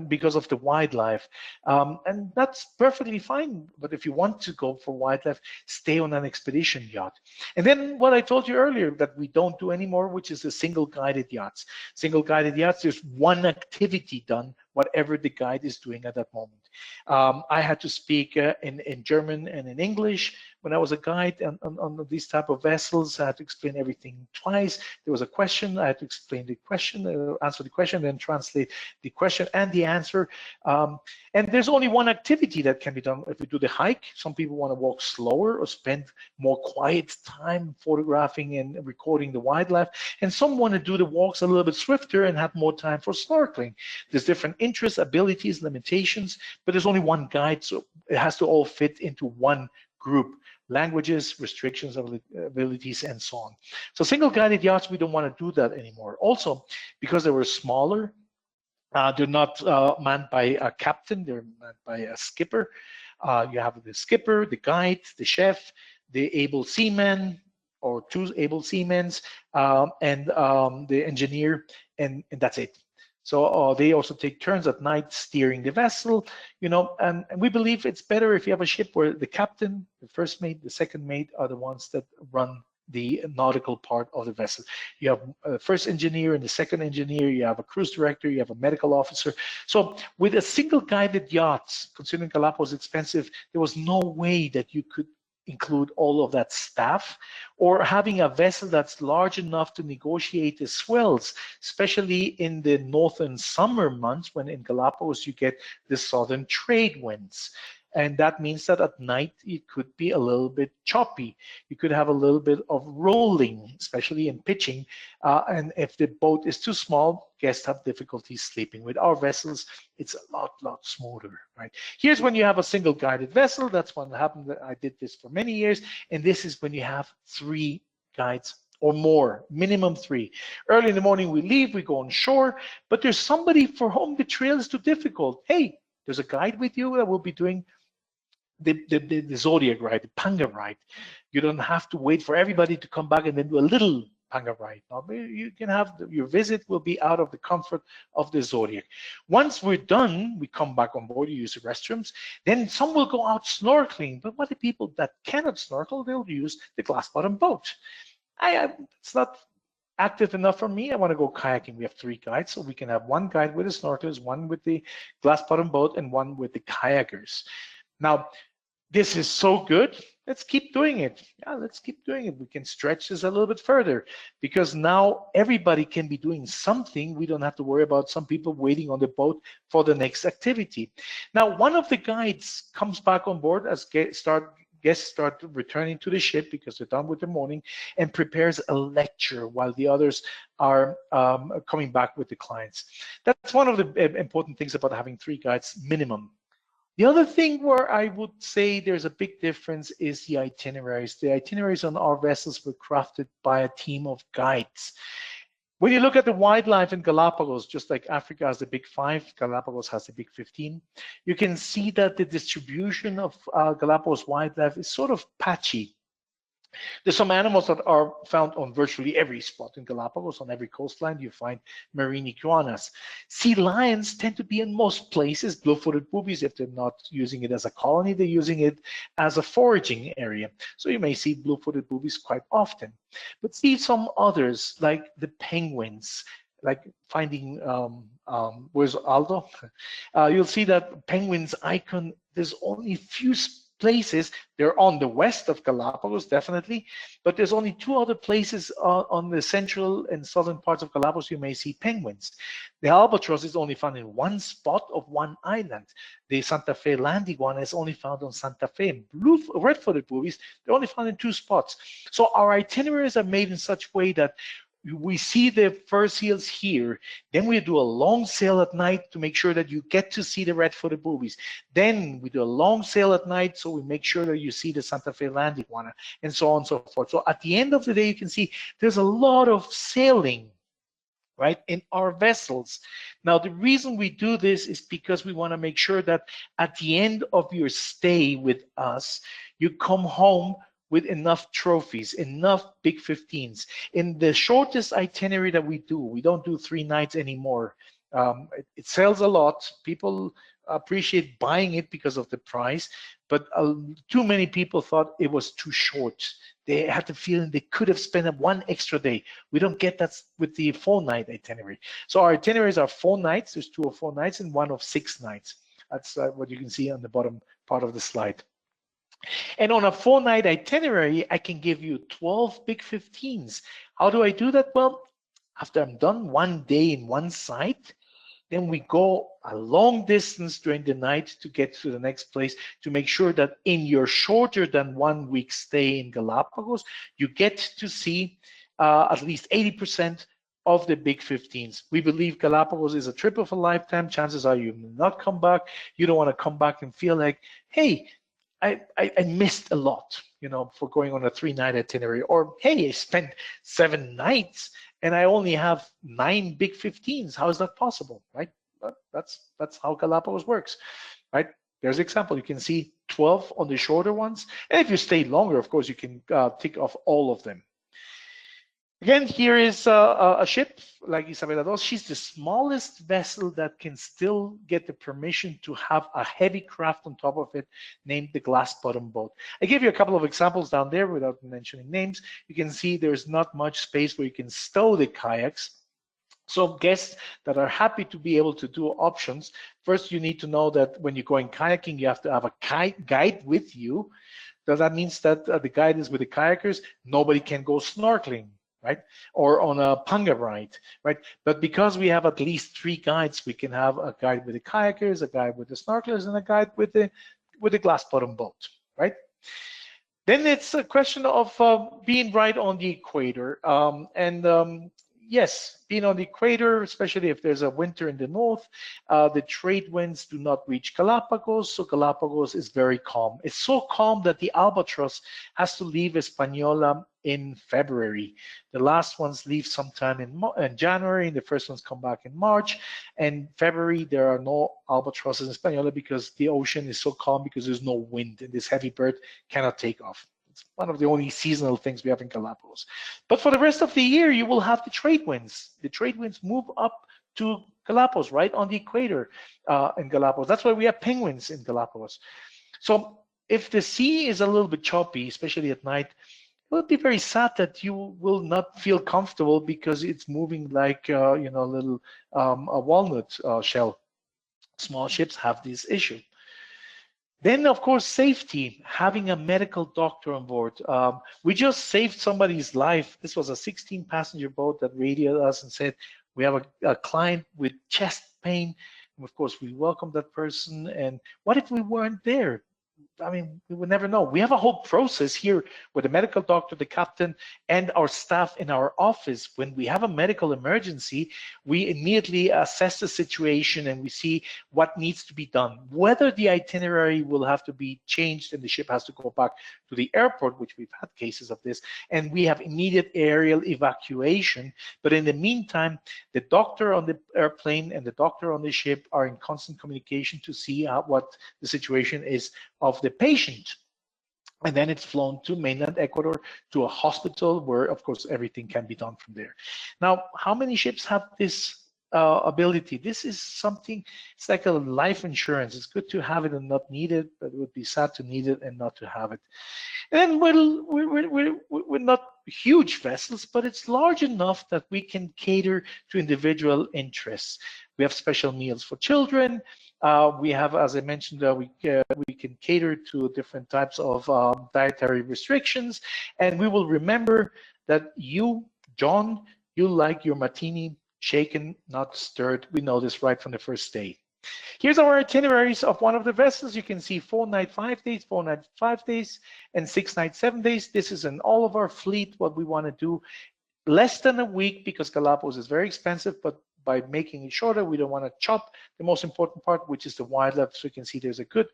because of the wildlife, and that's perfectly fine. But if you want to go for wildlife, stay on an expedition yacht. And then what I told you earlier that we don't do anymore, which is the single guided yachts. Single guided yachts, there's one activity done, whatever the guide is doing at that moment. I had to speak in German and in English when I was a guide on these type of vessels. I had to explain everything twice. There was a question, I had to explain the question, answer the question, then translate the question and the answer. And there's only one activity that can be done. If we do the hike, some people want to walk slower or spend more quiet time photographing and recording the wildlife. And some want to do the walks a little bit swifter and have more time for snorkeling. There's different interests, abilities, limitations, but there's only one guide, so it has to all fit into one group. Languages, restrictions, abilities, and so on. So single guided yachts, we don't want to do that anymore. Also, because they were smaller, they're not manned by a captain, they're manned by a skipper. You have the skipper, the guide, the chef, the able seaman, or 2 able seamen, and the engineer, and that's it. So they also take turns at night steering the vessel, and we believe it's better if you have a ship where the captain, the first mate, the second mate are the ones that run the nautical part of the vessel. You have a first engineer and the second engineer, you have a cruise director, you have a medical officer. So with a single guided yacht, considering Galapagos is expensive, there was no way that you could include all of that staff, or having a vessel that's large enough to negotiate the swells, especially in the northern summer months when in Galapagos you get the southern trade winds. And that means that at night it could be a little bit choppy. You could have a little bit of rolling, especially in pitching. And if the boat is too small, guests have difficulty sleeping. With our vessels, it's a lot smoother, right? Here's when you have a single guided vessel. That's what happened. I did this for many years. And this is when you have 3 guides or more, minimum 3. Early in the morning we leave, we go on shore, but there's somebody for whom the trail is too difficult. Hey, there's a guide with you that will be doing the Zodiac ride, the Panga ride. You don't have to wait for everybody to come back and then do a little Panga ride. No, you can have your visit will be out of the comfort of the Zodiac. Once we're done, we come back on board, you use the restrooms. Then some will go out snorkeling. But what the people that cannot snorkel, they'll use the glass bottom boat. It's not active enough for me. I want to go kayaking. We have 3 guides, so we can have 1 guide with the snorkelers, 1 with the glass bottom boat, and 1 with the kayakers. Now, this is so good. Let's keep doing it. Yeah, let's keep doing it. We can stretch this a little bit further because now everybody can be doing something. We don't have to worry about some people waiting on the boat for the next activity. Now, one of the guides comes back on board as guests start returning to the ship because they're done with the morning, and prepares a lecture while the others are coming back with the clients. That's one of the important things about having 3 guides minimum. The other thing where I would say there's a big difference is the itineraries. The itineraries on our vessels were crafted by a team of guides. When you look at the wildlife in Galapagos, just like Africa has the big 5, Galapagos has the big 15, you can see that the distribution of Galapagos wildlife is sort of patchy. There's some animals that are found on virtually every spot in Galapagos. On every coastline, you find marine iguanas. Sea lions tend to be in most places. Blue-footed boobies, if they're not using it as a colony, they're using it as a foraging area. So you may see blue-footed boobies quite often. But see some others, like the penguins, like finding, where's Aldo? You'll see that penguins icon, there's only few places. They're on the west of Galapagos, definitely, but there's only 2 other places on the central and southern parts of Galapagos you may see penguins. The albatross is only found in 1 spot of 1 island. The Santa Fe land iguana is only found on Santa Fe. Red-footed boobies, they're only found in 2 spots. So our itineraries are made in such a way that we see the fur seals here, then we do a long sail at night to make sure that you get to see the red-footed boobies. Then we do a long sail at night, so we make sure that you see the Santa Fe land iguana, and so on and so forth. So at the end of the day, you can see there's a lot of sailing, right, in our vessels. Now, the reason we do this is because we want to make sure that at the end of your stay with us, you come home with enough trophies, enough big 15s. In the shortest itinerary that we don't do 3 nights anymore. It sells a lot. People appreciate buying it because of the price, but too many people thought it was too short. They had the feeling they could have spent 1 extra day. We don't get that with the 4-night itinerary. So our itineraries are 4 nights. There's 2 of 4 nights and 1 of 6 nights. That's what you can see on the bottom part of the slide. And on a 4-night itinerary, I can give you 12 big 15s. How do I do that? Well, after I'm done 1 day in 1 site, then we go a long distance during the night to get to the next place to make sure that in your shorter than 1 week stay in Galapagos, you get to see at least 80% of the big 15s. We believe Galapagos is a trip of a lifetime. Chances are you will not come back. You don't want to come back and feel like, hey, I missed a lot, for going on a 3-night itinerary, or hey, I spent 7 nights and I only have 9 big 15s. How is that possible, right? That's how Galapagos works, right? There's an example. You can see 12 on the shorter ones, and if you stay longer, of course, you can tick off all of them. Again, here is a ship like Isabela II. She's the smallest vessel that can still get the permission to have a heavy craft on top of it named the glass bottom boat. I gave you a couple of examples down there without mentioning names. You can see there's not much space where you can stow the kayaks. So guests that are happy to be able to do options, first you need to know that when you're going kayaking, you have to have a guide with you. So that means that the guide is with the kayakers. Nobody can go snorkeling, right? Or on a panga ride, right? But because we have at least 3 guides, we can have a guide with the kayakers, a guide with the snorkelers, and a guide with the glass bottom boat, right? Then it's a question of being right on the equator. yes, being on the equator, especially if there's a winter in the north, the trade winds do not reach Galapagos, so Galapagos is very calm. It's so calm that the albatross has to leave Hispaniola in February. The last ones leave sometime in January, and the first ones come back in March. And February, there are no albatrosses in Hispaniola because the ocean is so calm because there's no wind, and this heavy bird cannot take off. It's one of the only seasonal things we have in Galapagos. But for the rest of the year, you will have the trade winds. The trade winds move up to Galapagos, right on the equator in Galapagos. That's why we have penguins in Galapagos. So if the sea is a little bit choppy, especially at night, it would be very sad that you will not feel comfortable because it's moving like a little a walnut shell. Small ships have this issue. Then, of course, safety, having a medical doctor on board. We just saved somebody's life. This was a 16-passenger boat that radioed us and said, we have a client with chest pain. And of course, we welcomed that person. And what if we weren't there? I mean, we would never know. We have a whole process here with the medical doctor, the captain, and our staff in our office. When we have a medical emergency, we immediately assess the situation and we see what needs to be done. Whether the itinerary will have to be changed and the ship has to go back to the airport, which we've had cases of this, and we have immediate aerial evacuation. But in the meantime, the doctor on the airplane and the doctor on the ship are in constant communication to see what the situation is of the patient. And then it's flown to mainland Ecuador to a hospital where, of course, everything can be done from there. Now, how many ships have this ability? This is something, it's like a life insurance. It's good to have it and not need it, but it would be sad to need it and not to have it. And we're not huge vessels, but it's large enough that we can cater to individual interests. We have special meals for children. We have, as I mentioned, we can cater to different types of dietary restrictions. And we will remember that you, John, you like your martini shaken, not stirred. We know this right from the first day. Here's our itineraries of one of the vessels. You can see 4 nights, 5 days, 4 nights, 5 days, and 6 nights, 7 days. This is in all of our fleet, what we want to do. Less than a week because Galapagos is very expensive, but by making it shorter, we don't want to chop the most important part, which is the wildlife. So you can see there's a good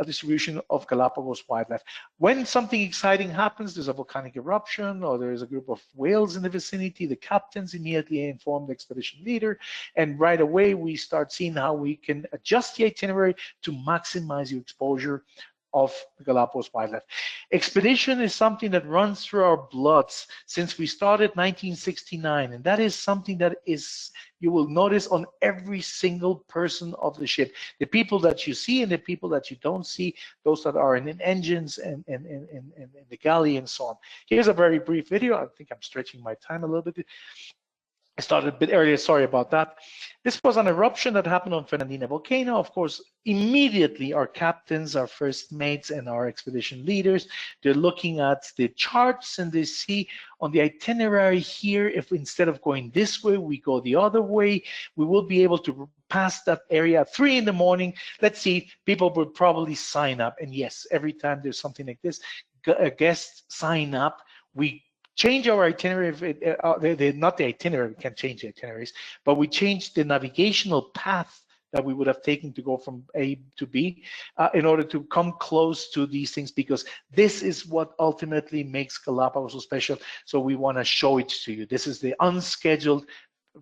distribution of Galapagos wildlife. When something exciting happens, there's a volcanic eruption or there's a group of whales in the vicinity, the captains immediately inform the expedition leader, and right away we start seeing how we can adjust the itinerary to maximize your exposure of the Galapagos wildlife. Expedition is something that runs through our bloods since we started 1969, and that is something that is, you will notice on every single person of the ship. The people that you see and the people that you don't see, those that are in engines and the galley and so on. Here's a very brief video. I think I'm stretching my time a little bit. I started a bit earlier, sorry about that. This was an eruption that happened on Fernandina volcano. Of course, immediately our captains, our first mates, and our expedition leaders, they're looking at the charts and they see on the itinerary here, if instead of going this way, we go the other way, we will be able to pass that area at 3 in the morning. Let's see, people will probably sign up. And yes, every time there's something like this, guests sign up. We change our itinerary, not the itinerary, we can't change the itineraries, but we change the navigational path that we would have taken to go from A to B in order to come close to these things, because this is what ultimately makes Galapagos so special. So we want to show it to you. This is the unscheduled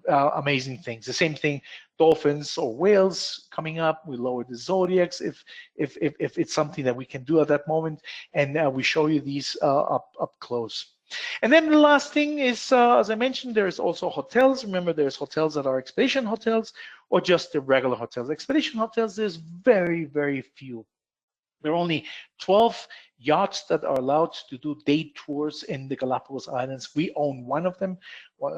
amazing things. The same thing, dolphins or whales coming up. We lower the zodiacs if it's something that we can do at that moment, and we show you these up close. And then the last thing is, as I mentioned, there's also hotels. Remember, there's hotels that are expedition hotels or just the regular hotels. Expedition hotels, there's very, very few. There are only 12 yachts that are allowed to do day tours in the Galapagos Islands. We own one of them.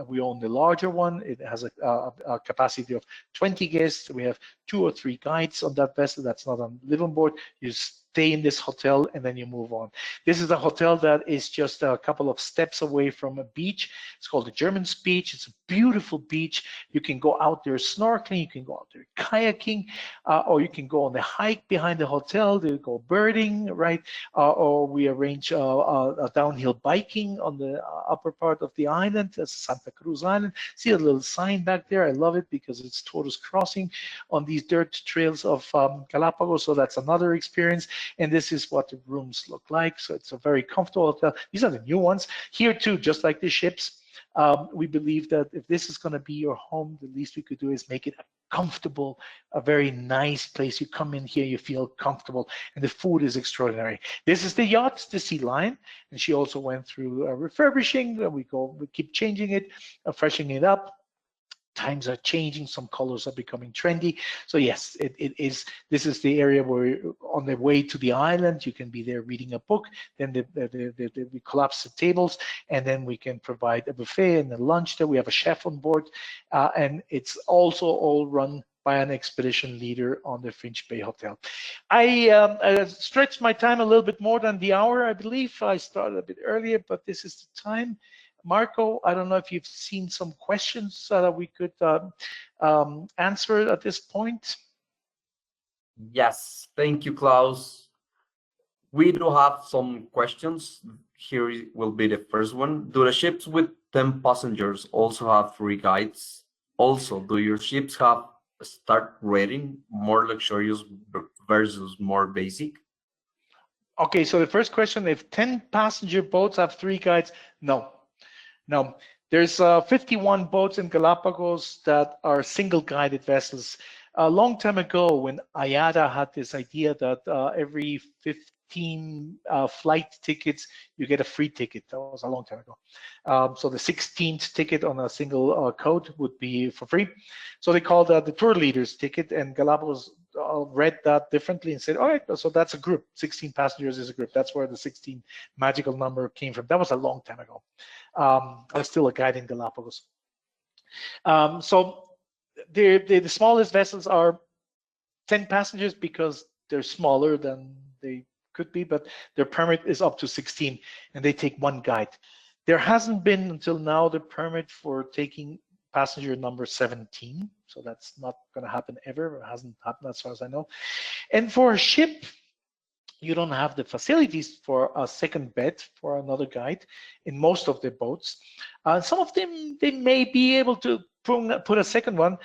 We own the larger one. It has a capacity of 20 guests. We have 2 or 3 guides on that vessel. That's not on live on board. You stay in this hotel and then you move on. This is a hotel that is just a couple of steps away from a beach. It's called the German Beach. It's a beautiful beach. You can go out there snorkeling, you can go out there kayaking, or you can go on the hike behind the hotel. They go birding, right? or we arrange a downhill biking on the upper part of the island, Santa Cruz Island. See a little sign back there? I love it because it's tortoise crossing on these dirt trails of Galapagos. So that's another experience. And this is what the rooms look like. So it's a very comfortable hotel. These are the new ones. Here too, just like the ships, we believe that if this is going to be your home, the least we could do is make it a comfortable, a very nice place. You come in here, you feel comfortable, and the food is extraordinary. This is the yacht, the Sea Lion, and she also went through refurbishing. We keep changing it, freshening it up. Times are changing, some colors are becoming trendy. So yes, this is the area where on the way to the island, you can be there reading a book, then we collapse the tables, and then we can provide a buffet and a lunch there. We have a chef on board, and it's also all run by an expedition leader on the Finch Bay Hotel. I stretched my time a little bit more than the hour, I believe. I started a bit earlier, but this is the time. Marco, I don't know if you've seen some questions that we could answer at this point. Yes, thank you, Klaus. We do have some questions. Here will be the first one. Do the ships with 10 passengers also have free guides? Also, do your ships have a start rating, more luxurious versus more basic? Okay, so the first question, if 10 passenger boats have 3 guides, no. No, there's 51 boats in Galapagos that are single guided vessels. A long time ago, when IATA had this idea that every 15 flight tickets, you get a free ticket. That was a long time ago. So the 16th ticket on a single code would be for free. So they called that the tour leaders ticket, and Galapagos read that differently and said, all right, so that's a group. 16 passengers is a group. That's where the 16 magical number came from. That was a long time ago. I was still a guide in Galapagos. So the smallest vessels are 10 passengers because they're smaller than they could be, but their permit is up to 16, and they take 1 guide. There hasn't been until now the permit for taking passenger number 17, so that's not going to happen ever. It hasn't happened as far as I know. And for a ship, you don't have the facilities for a second bed for another guide in most of the boats. Some of them, they may be able to put a second one.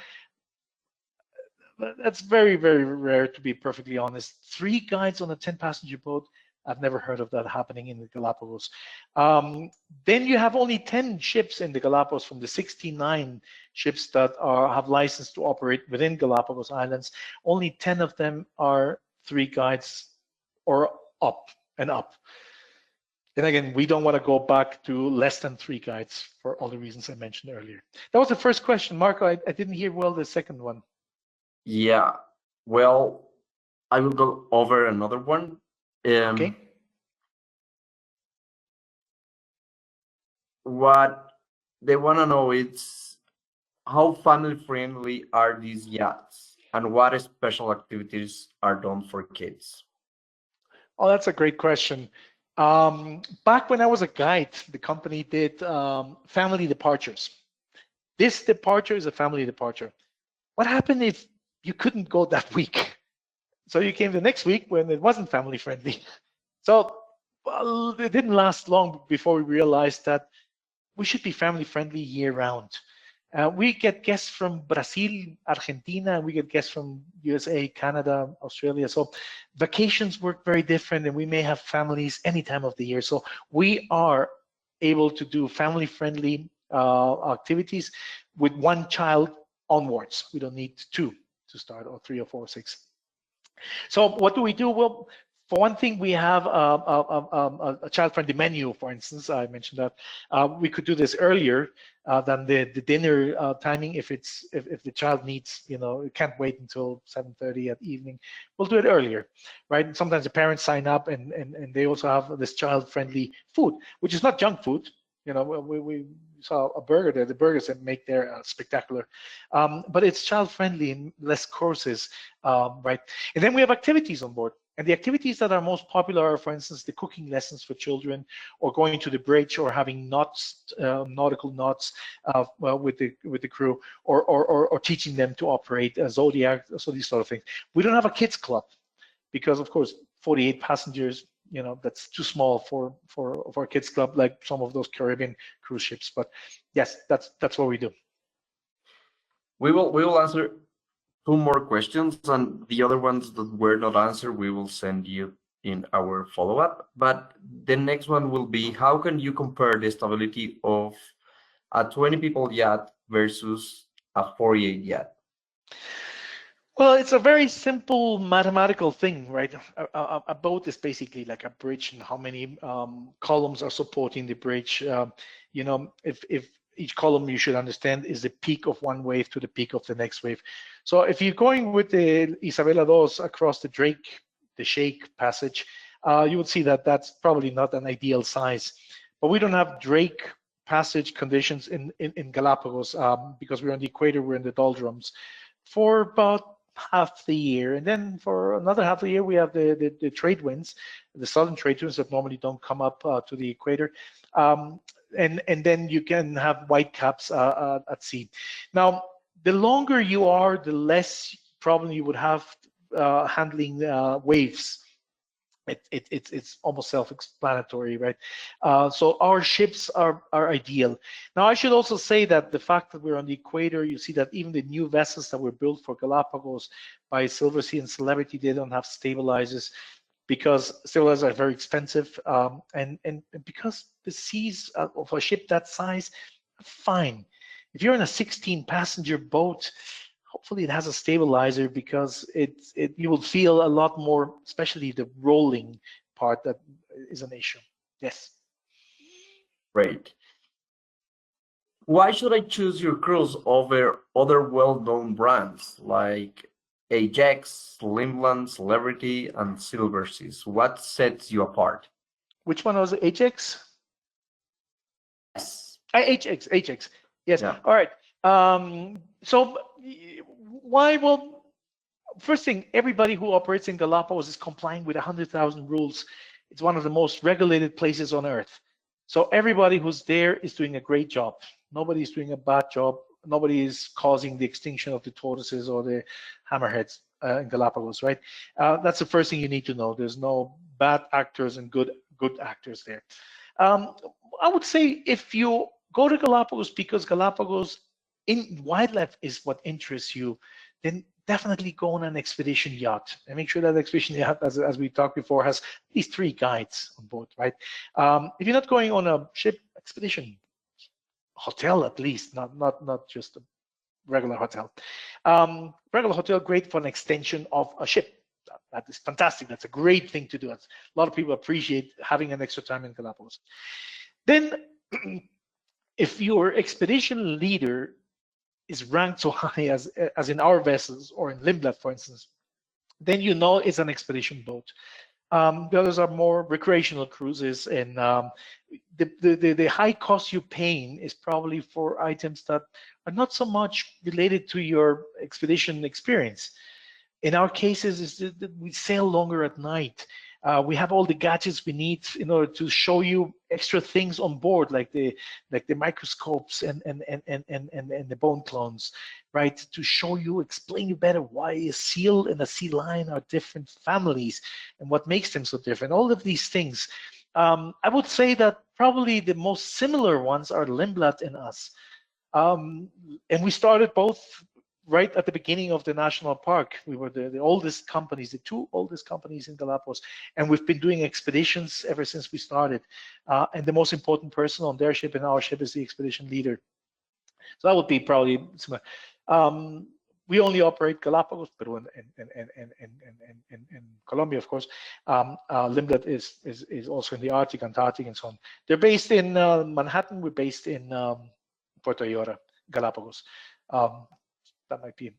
But that's very, very rare, to be perfectly honest. 3 guides on a 10-passenger boat, I've never heard of that happening in the Galapagos. Then you have only 10 ships in the Galapagos from the 69 ships that have license to operate within Galapagos Islands. Only 10 of them are 3 guides or up and up. And again, we don't want to go back to less than 3 guides for all the reasons I mentioned earlier. That was the first question. Marco, I didn't hear well the second one. Yeah, well, I will go over another one. Okay. What they want to know is how family friendly are these yachts, and what special activities are done for kids? Oh, that's a great question. Back when I was a guide, the company did family departures. This departure is a family departure. What happened if you couldn't go that week? So you came the next week when it wasn't family friendly. So well, it didn't last long before we realized that we should be family friendly year round. We get guests from Brazil, Argentina, and we get guests from USA, Canada, Australia. So vacations work very different, and we may have families any time of the year. So we are able to do family friendly activities with 1 child onwards. We don't need 2 to start, or 3 or 4 or 6. So what do we do? Well, for one thing, we have a child-friendly menu, for instance. I mentioned that. We could do this earlier than the dinner timing if the child needs, it can't wait until 7:30 at evening. We'll do it earlier, right? And sometimes the parents sign up and they also have this child-friendly food, which is not junk food. We saw a burger there. The burgers that make there spectacular, but it's child-friendly and less courses, right? And then we have activities on board. And the activities that are most popular are, for instance, the cooking lessons for children, or going to the bridge, or having knots, nautical knots with the crew, or teaching them to operate a Zodiac, so these sort of things. We don't have a kids club because, of course, 48 passengers, that's too small for a kids club like some of those Caribbean cruise ships. But yes, that's what we do. We will answer two more questions, and the other ones that were not answered, we will send you in our follow-up. But the next one will be, how can you compare the stability of a 20 people yacht versus a 48 yacht? Well, it's a very simple mathematical thing, right? A boat is basically like a bridge, and how many columns are supporting the bridge. If each column, you should understand, is the peak of one wave to the peak of the next wave. So if you're going with the Isabella II across the Shake passage, you would see that that's probably not an ideal size. But we don't have Drake passage conditions in Galapagos because we're on the equator, we're in the doldrums for about half the year, and then for another half of the year we have the trade winds, the southern trade winds that normally don't come up to the equator, and then you can have white caps at sea. Now, the longer you are, the less problem you would have handling waves. It's almost self-explanatory, right? So our ships are ideal. Now, I should also say that the fact that we're on the equator, you see that even the new vessels that were built for Galapagos by Silversea and Celebrity, they don't have stabilizers because stabilizers are very expensive, and because the seas of a ship that size, fine. If you're in a 16-passenger boat, hopefully it has a stabilizer, because you will feel a lot more, especially the rolling part that is an issue. Yes. Great. Why should I choose your cruise over other well-known brands like Ajax, Limland, Celebrity, and Silverseas? What sets you apart? Which one was it? Ajax? Yes. Ajax. Yes. Yeah. All right. So why? Well, first thing, everybody who operates in Galapagos is complying with 100,000 rules. It's one of the most regulated places on earth. So everybody who's there is doing a great job. Nobody is doing a bad job. Nobody is causing the extinction of the tortoises or the hammerheads in Galapagos, right? That's the first thing you need to know. There's no bad actors and good actors there. I would say if you go to Galapagos because Galapagos in wildlife is what interests you, then definitely go on an expedition yacht and make sure that expedition yacht, as we talked before, has at least 3 guides on board, right? If you're not going on a ship expedition, hotel at least, not just a regular hotel. Regular hotel, great for an extension of a ship. That is fantastic. That's a great thing to do. A lot of people appreciate having an extra time in Galapagos. Then, if your expedition leader is ranked so high as in our vessels or in Lindblad, for instance, then you know it's an expedition boat. The others are more recreational cruises, and the high cost you're paying is probably for items that are not so much related to your expedition experience. In our cases, is that we sail longer at night. We have all the gadgets we need in order to show you extra things on board, like the microscopes and the bone clones, right? To show you, explain you better why a seal and a sea lion are different families and what makes them so different. All of these things. I would say that probably the most similar ones are Lindblad and us. And we started both right at the beginning of the national park. We were the oldest companies, the 2 oldest companies in Galapagos, and we've been doing expeditions ever since we started. And the most important person on their ship and our ship is the expedition leader. So that would be probably similar. We only operate Galapagos, Peru, and Colombia, of course. Lindblad is also in the Arctic, Antarctic, and so on. They're based in Manhattan. We're based in Puerto Ayora, Galapagos. That might be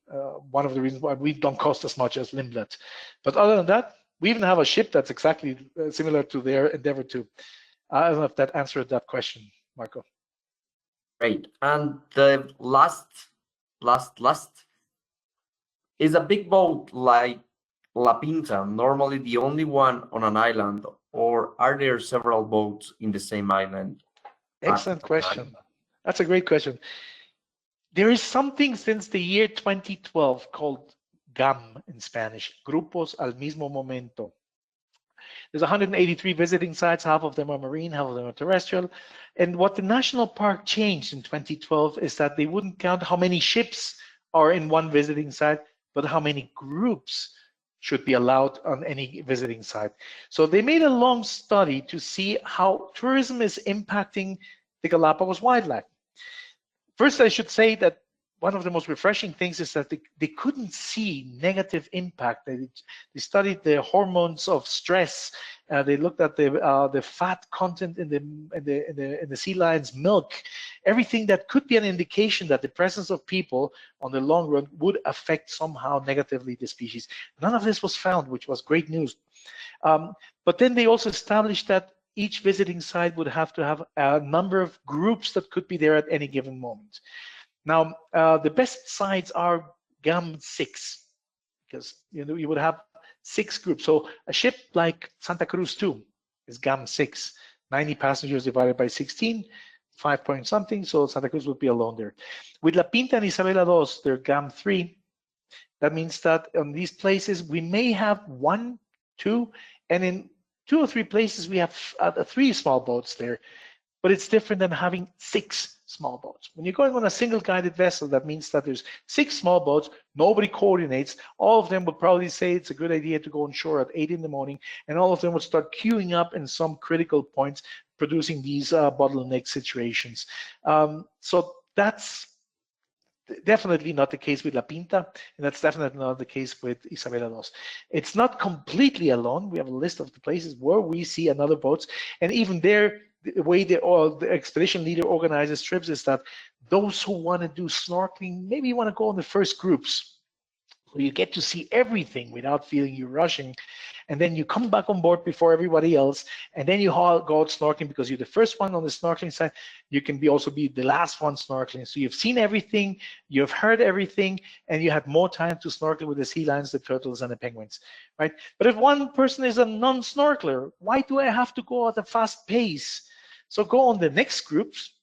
one of the reasons why we don't cost as much as Lindblad. But other than that, we even have a ship that's exactly similar to their Endeavour 2. I don't know if that answered that question, Marco. Great. And the last is a big boat like La Pinta normally the only one on an island, or are there several boats in the same island? Excellent question. That's a great question. There is something since the year 2012 called GAM in Spanish, Grupos al Mismo Momento. There's 183 visiting sites. Half of them are marine, half of them are terrestrial. And what the national park changed in 2012 is that they wouldn't count how many ships are in one visiting site, but how many groups should be allowed on any visiting site. So they made a long study to see how tourism is impacting the Galapagos wildlife. First, I should say that one of the most refreshing things is that they couldn't see negative impact. They studied the hormones of stress. They looked at the fat content in the sea lion's milk. Everything that could be an indication that the presence of people on the long run would affect somehow negatively the species. None of this was found, which was great news. But then they also established that each visiting site would have to have a number of groups that could be there at any given moment. Now, the best sites are GAM6, because you would have 6 groups. So a ship like Santa Cruz 2 is GAM6, 90 passengers divided by 16, 5 point something, so Santa Cruz would be alone there. With La Pinta and Isabela 2, they're GAM3. That means that on these places, we may have 1, 2, and in 2 or 3 places, we have 3 small boats there. But it's different than having 6 small boats. When you're going on a single guided vessel, that means that there's 6 small boats, nobody coordinates. All of them would probably say it's a good idea to go on shore at 8 in the morning, and all of them would start queuing up in some critical points, producing these bottleneck situations. So that's definitely not the case with La Pinta, and that's definitely not the case with Isabela 2. It's not completely alone. We have a list of the places where we see another boats, and even there, the way the expedition leader organizes trips is that those who want to do snorkeling maybe want to go in the first groups. So you get to see everything without feeling you're rushing. And then you come back on board before everybody else. And then you go out snorkeling because you're the first one on the snorkeling side. You can also be the last one snorkeling. So you've seen everything, you've heard everything, and you had more time to snorkel with the sea lions, the turtles, and the penguins, right? But if one person is a non-snorkeler, why do I have to go at a fast pace? So go on the next groups,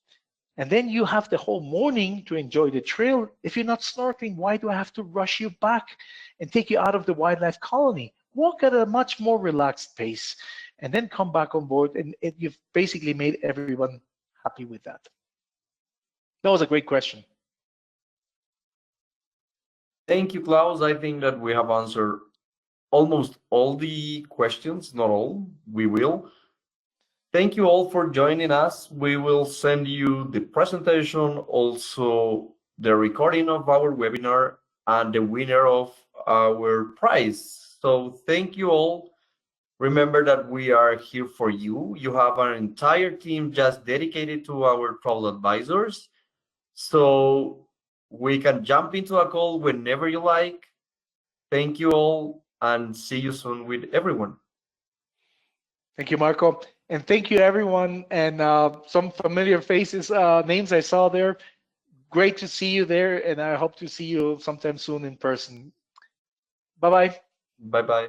and then you have the whole morning to enjoy the trail. If you're not snorkeling, why do I have to rush you back and take you out of the wildlife colony? Walk at a much more relaxed pace, and then come back on board, and you've basically made everyone happy with that. That was a great question. Thank you, Klaus. I think that we have answered almost all the questions, not all, we will. Thank you all for joining us. We will send you the presentation, also the recording of our webinar, and the winner of our prize. So thank you all. Remember that we are here for you. You have an entire team just dedicated to our travel advisors. So we can jump into a call whenever you like. Thank you all, and see you soon with everyone. Thank you, Marco. And thank you, everyone. And some familiar faces, names I saw there. Great to see you there. And I hope to see you sometime soon in person. Bye-bye. Bye-bye.